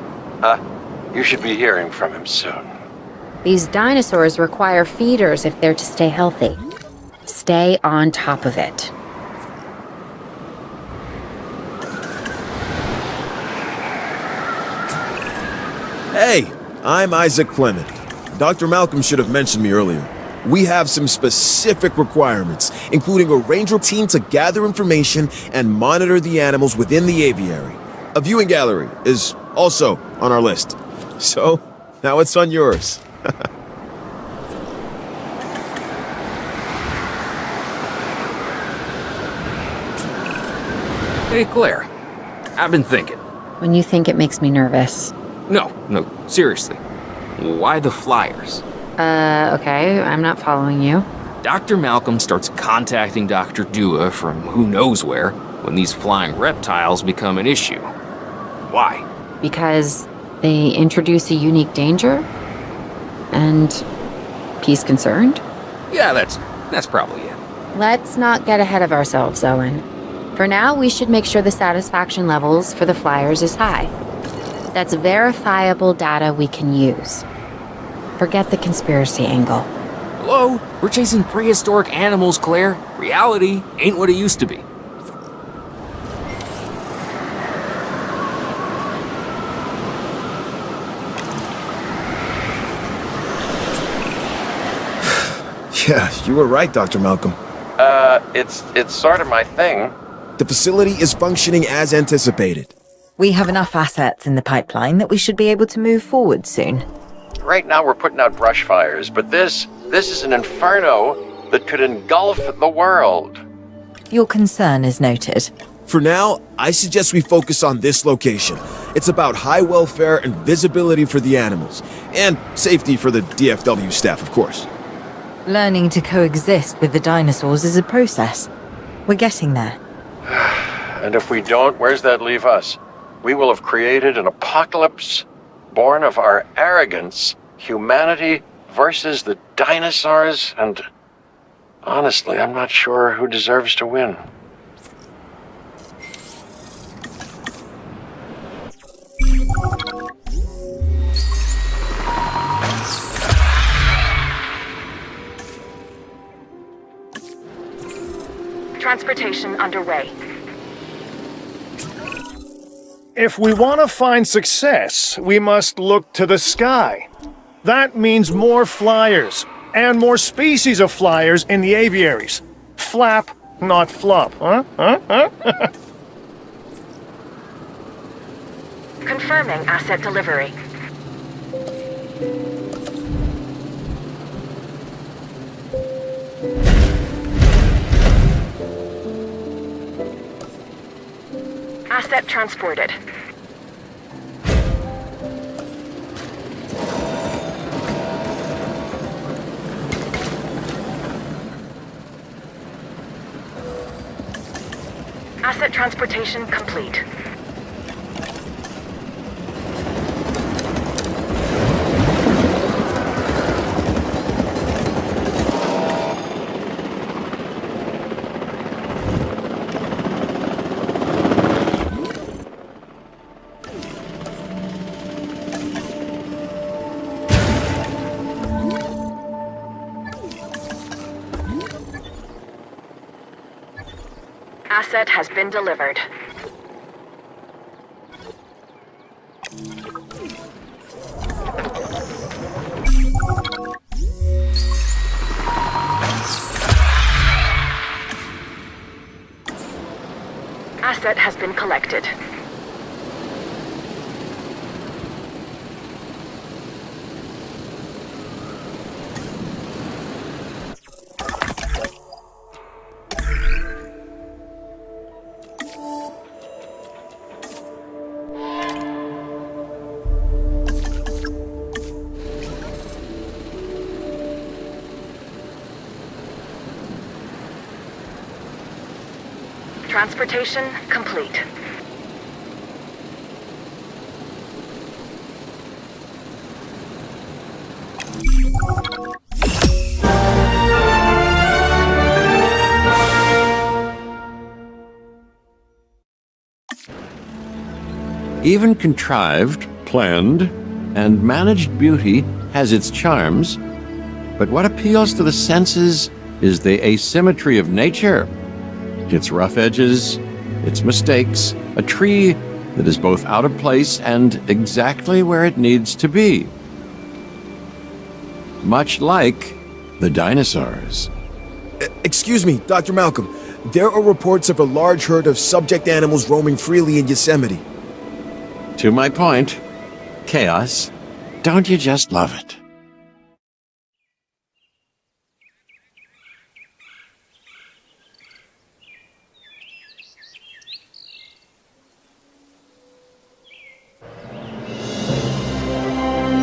You should be hearing from him soon.
These dinosaurs require feeders if they're to stay healthy. Stay on top of it.
Hey, I'm Isaac Clement. Dr. Malcolm should have mentioned me earlier. We have some specific requirements, including a ranger team to gather information and monitor the animals within the aviary. A viewing gallery is also on our list. So, now it's on yours.
Hey, Claire. I've been thinking.
When you think it makes me nervous.
No, seriously. Why the flyers?
Okay, I'm not following you.
Dr. Malcolm starts contacting Dr. Dua from who knows where when these flying reptiles become an issue. Why?
Because they introduce a unique danger? And he's concerned?
Yeah, that's probably it.
Let's not get ahead of ourselves, Owen. For now, we should make sure the satisfaction levels for the flyers is high. That's verifiable data we can use. Forget the conspiracy angle.
Hello? We're chasing prehistoric animals, Claire. Reality ain't what it used to be.
Yeah, you were right, Dr. Malcolm.
It's sort of my thing.
The facility is functioning as anticipated.
We have enough assets in the pipeline that we should be able to move forward soon.
Right now we're putting out brush fires, but this is an inferno that could engulf the world.
Your concern is noted.
For now, I suggest we focus on this location. It's about high welfare and visibility for the animals, and safety for the DFW staff, of course.
Learning to coexist with the dinosaurs is a process. We're getting there.
And if we don't, where's that leave us? We will have created an apocalypse born of our arrogance, humanity versus the dinosaurs, and honestly, I'm not sure who deserves to win.
Transportation underway.
If we want to find success, we must look to the sky. That means more flyers, and more species of flyers in the aviaries. Flap, not flop, huh?
Confirming asset delivery. Asset transported. Asset transportation complete. Asset has been delivered. Asset has been collected. Transportation complete.
Even contrived, planned, and managed beauty has its charms, but what appeals to the senses is the asymmetry of nature. Its rough edges, its mistakes, a tree that is both out of place and exactly where it needs to be. Much like the dinosaurs.
Excuse me, Dr. Malcolm. There are reports of a large herd of subject animals roaming freely in Yosemite.
To my point, chaos. Don't you just love it?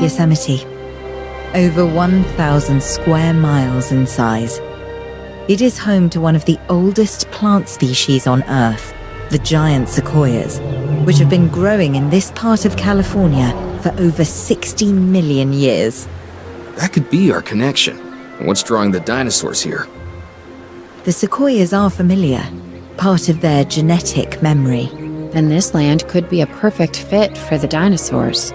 Yosemite. Over 1,000 square miles in size. It is home to one of the oldest plant species on Earth, the giant sequoias, which have been growing in this part of California for over 60 million years.
That could be our connection. What's drawing the dinosaurs here?
The sequoias are familiar, part of their genetic memory.
Then this land could be a perfect fit for the dinosaurs.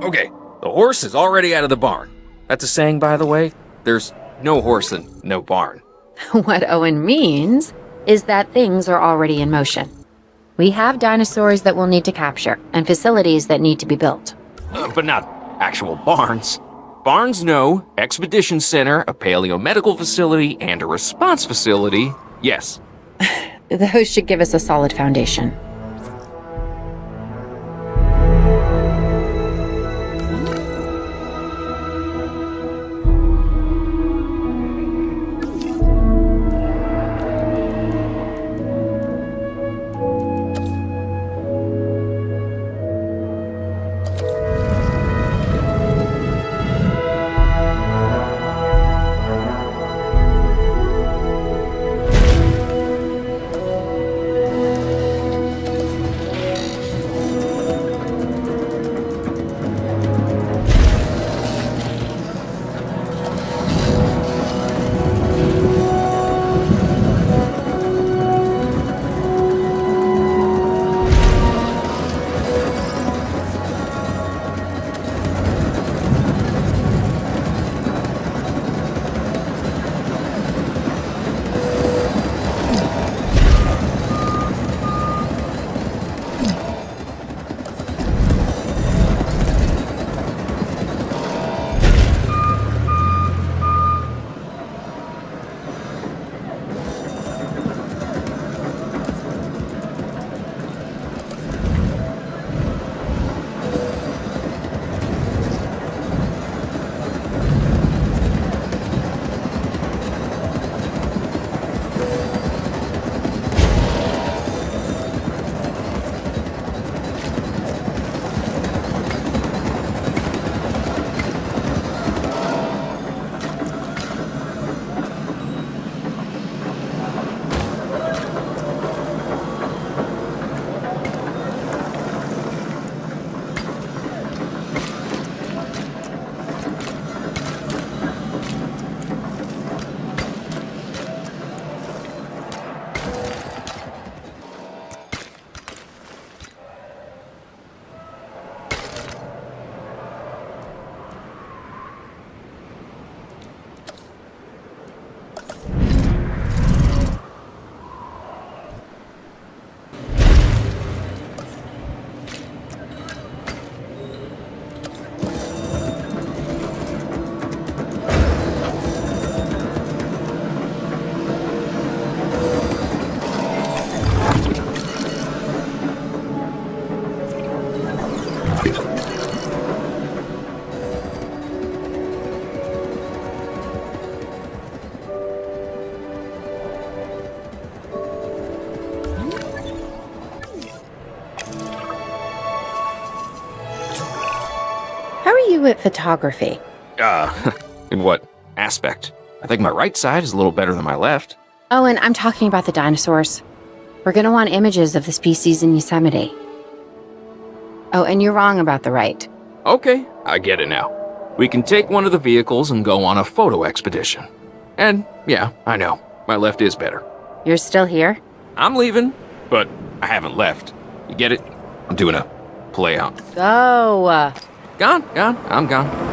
Okay, the horse is already out of the barn. That's a saying, by the way. There's no horse and no barn.
What Owen means is that things are already in motion. We have dinosaurs that we'll need to capture and facilities that need to be built.
But not actual barns. Barns, no. Expedition center, a paleomedical facility, and a response facility, yes.
Those should give us a solid foundation. you at photography?
In what aspect? I think my right side is a little better than my left.
Oh, and I'm talking about the dinosaurs. We're gonna want images of the species in Yosemite. Oh, and you're wrong about the right.
Okay, I get it now. We can take one of the vehicles and go on a photo expedition. And yeah, I know, my left is better.
You're still here?
I'm leaving, but I haven't left. You get it? I'm doing a play out.
Go!
Gone, I'm gone.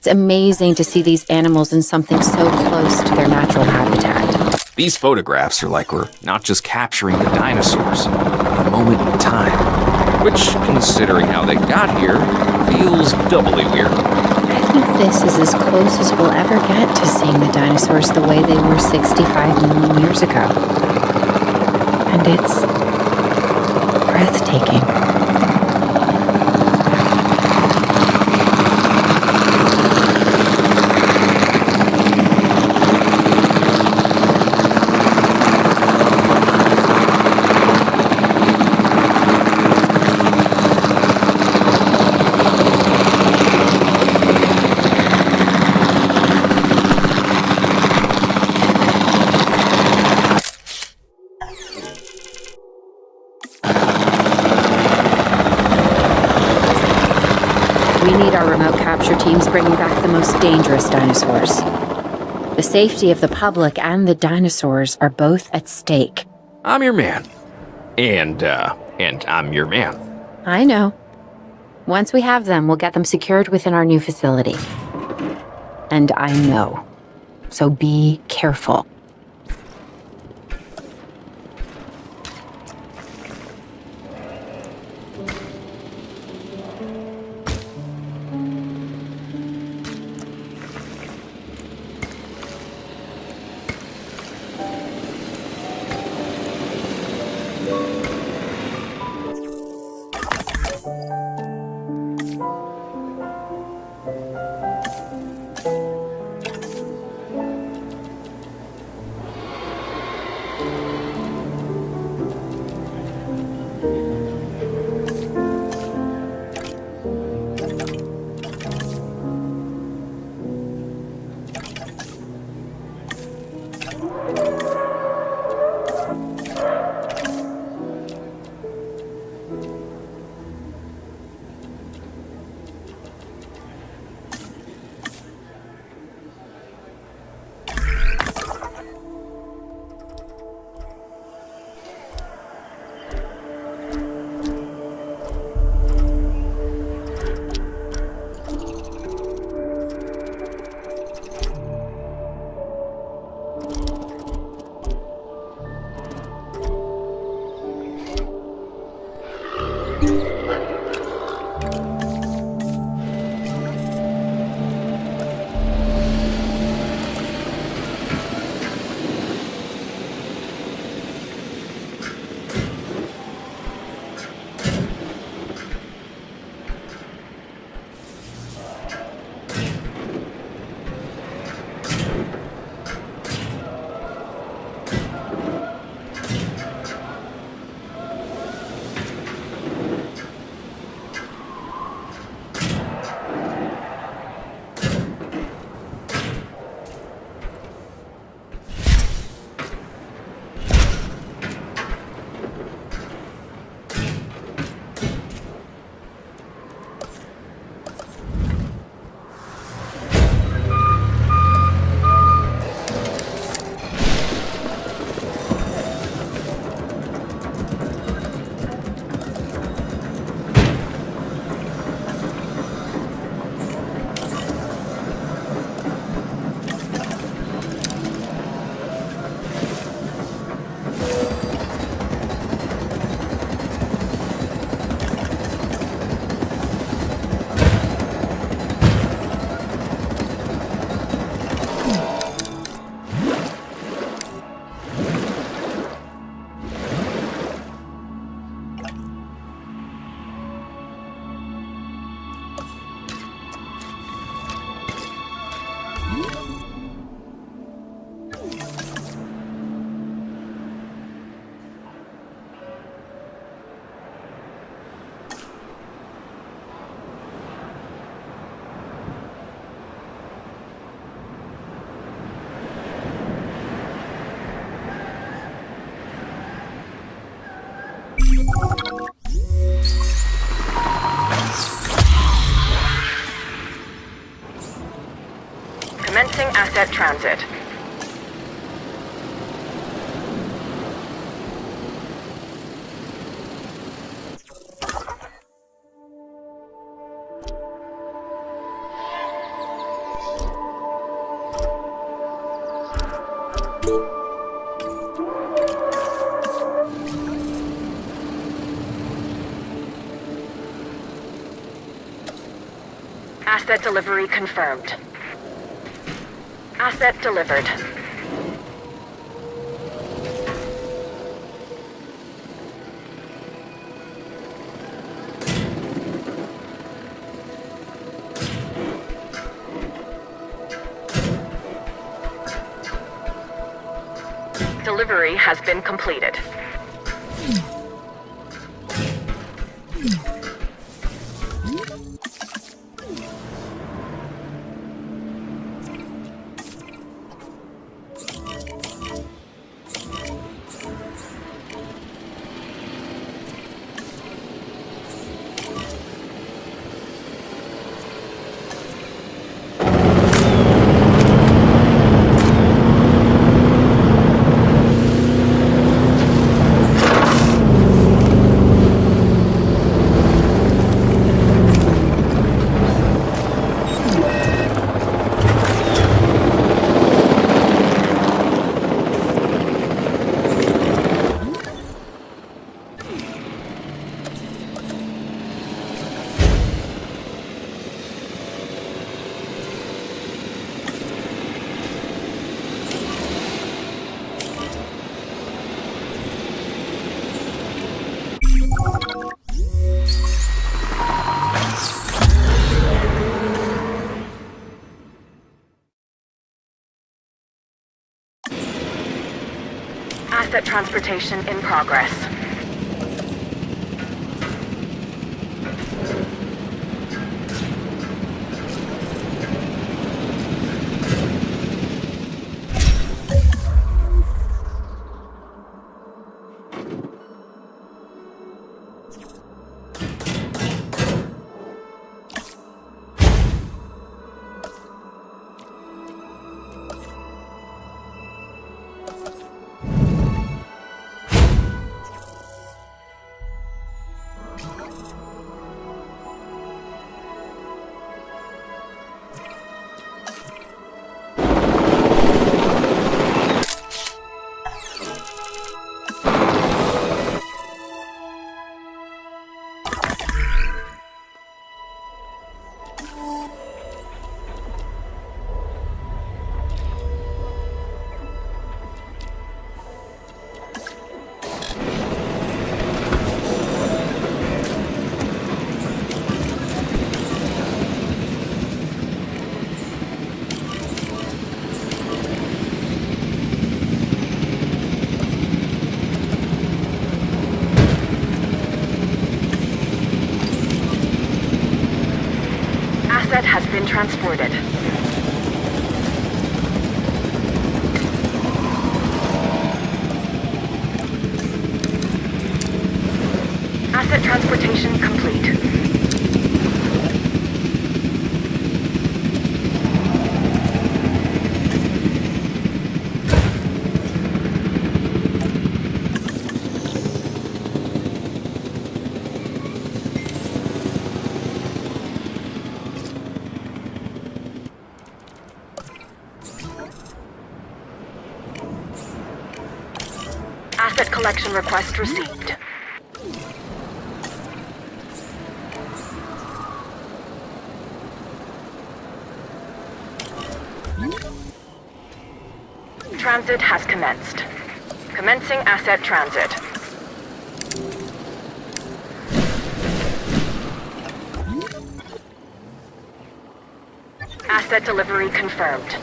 It's amazing to see these animals in something so close to their natural habitat.
These photographs are like we're not just capturing the dinosaurs, but a moment in time. Which, considering how they got here, feels doubly weird.
I think this is as close as we'll ever get to seeing the dinosaurs the way they were 65 million years ago. And it's breathtaking. We need our remote capture teams bringing back the most dangerous dinosaurs. The safety of the public and the dinosaurs are both at stake.
I'm your man. And I'm your man.
I know. Once we have them, we'll get them secured within our new facility. And I know. So be careful.
Commencing asset transit. Asset delivery confirmed. Asset delivered. Delivery has been completed. Asset transportation in progress. Asset has been transported. Asset transportation complete. Asset collection request received. Transit has commenced. Commencing asset transit. Asset delivery confirmed.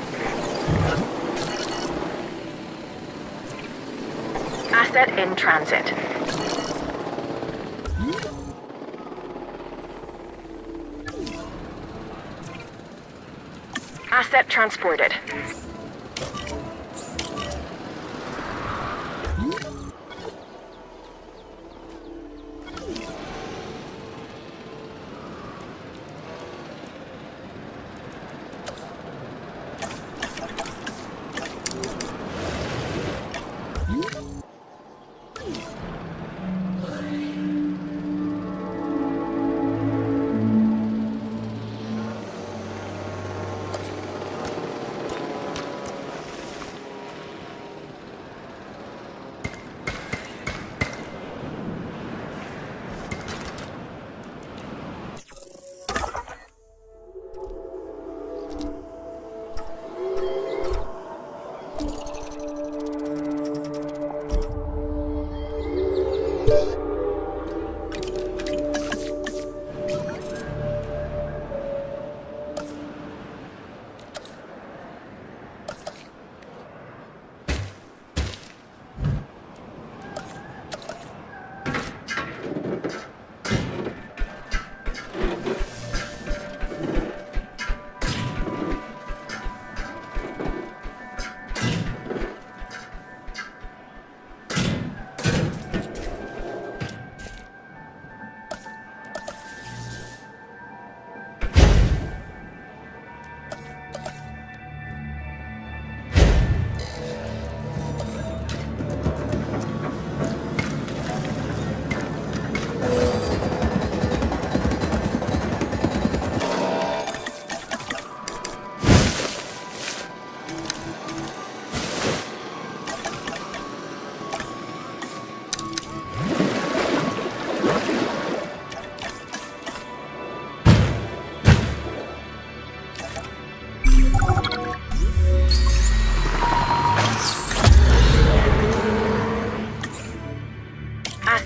Asset in transit. Asset transported.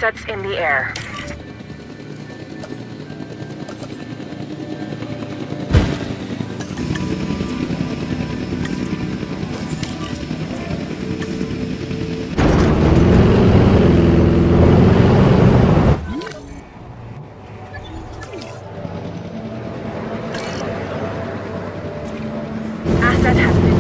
assets in the air. Asset has been...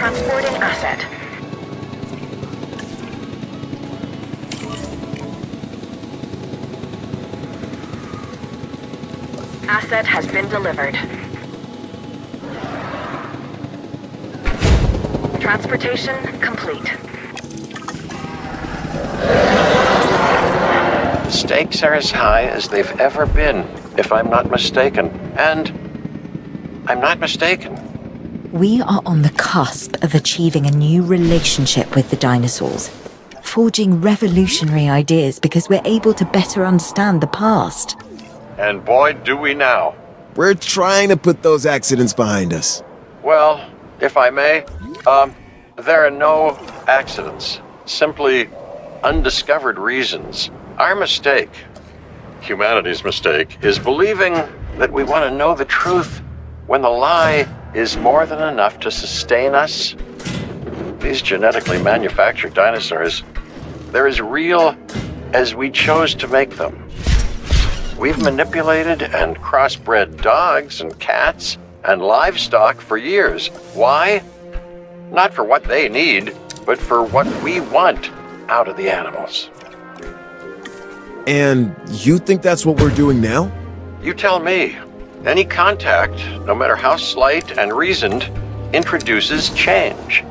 Transporting asset. Asset has been delivered. Transportation complete.
Stakes are as high as they've ever been, if I'm not mistaken. And I'm not mistaken.
We are on the cusp of achieving a new relationship with the dinosaurs, forging revolutionary ideas because we're able to better understand the past.
And boy, do we now.
We're trying to put those accidents behind us.
Well, if I may, there are no accidents. Simply undiscovered reasons. Our mistake, humanity's mistake, is believing that we want to know the truth when the lie is more than enough to sustain us? These genetically manufactured dinosaurs, they're as real as we chose to make them. We've manipulated and crossbred dogs and cats and livestock for years. Why? Not for what they need, but for what we want out of the animals.
And you think that's what we're doing now?
You tell me. Any contact, no matter how slight and reasoned, introduces change.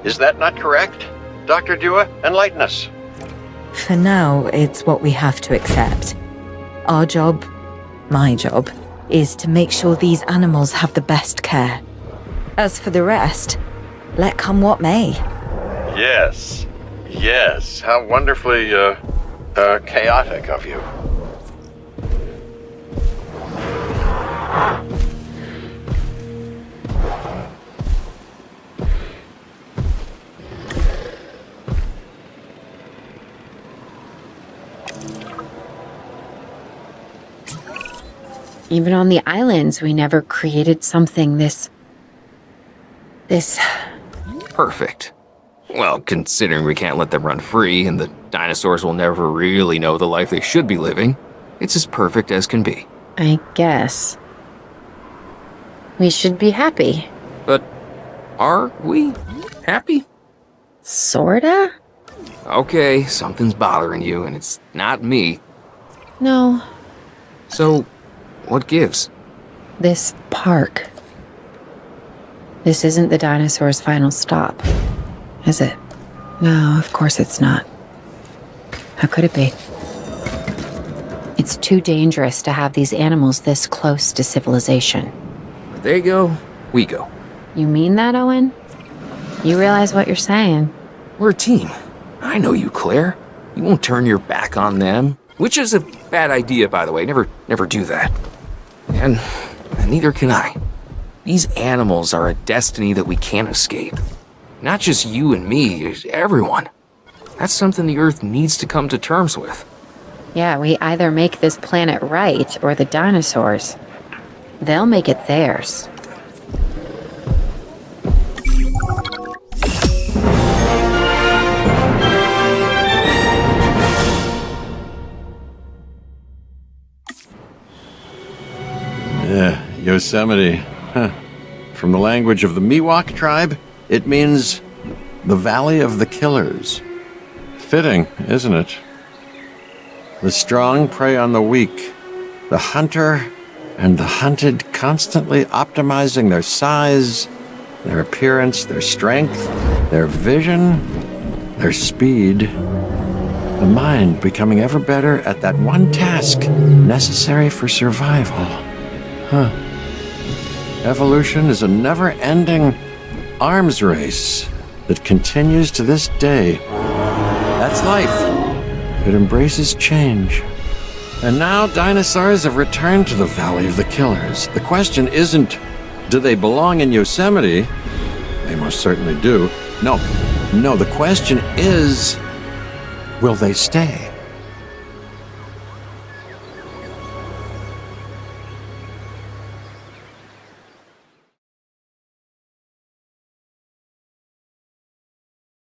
Is that not correct? Dr. Dua, enlighten us.
For now, it's what we have to accept. Our job, my job, is to make sure these animals have the best care. As for the rest, let come what may.
Yes. Yes. How wonderfully, chaotic of you.
Even on the islands, we never created something this
Perfect. Well, considering we can't let them run free and the dinosaurs will never really know the life they should be living, it's as perfect as can be.
I guess. We should be happy.
But are we happy?
Sorta?
Okay, something's bothering you, and it's not me.
No.
So, what gives?
This park. This isn't the dinosaur's final stop, is it? No, of course it's not. How could it be? It's too dangerous to have these animals this close to civilization.
Where they go, we go.
You mean that, Owen? You realize what you're saying?
We're a team. I know you, Claire. You won't turn your back on them. Which is a bad idea, by the way. Never do that. And neither can I. These animals are a destiny that we can't escape. Not just you and me, everyone. That's something the Earth needs to come to terms with.
Yeah, we either make this planet right or the dinosaurs. They'll make it theirs.
Yeah, Yosemite. Huh. From the language of the Miwok tribe, it means the Valley of the Killers. Fitting, isn't it? The strong prey on the weak, the hunter and the hunted constantly optimizing their size, their appearance, their strength, their vision, their speed. The mind becoming ever better at that one task necessary for survival. Huh. Evolution is a never-ending arms race that continues to this day. That's life. It embraces change. And now dinosaurs have returned to the Valley of the Killers. The question isn't, do they belong in Yosemite? They most certainly do. No, the question is, will they stay?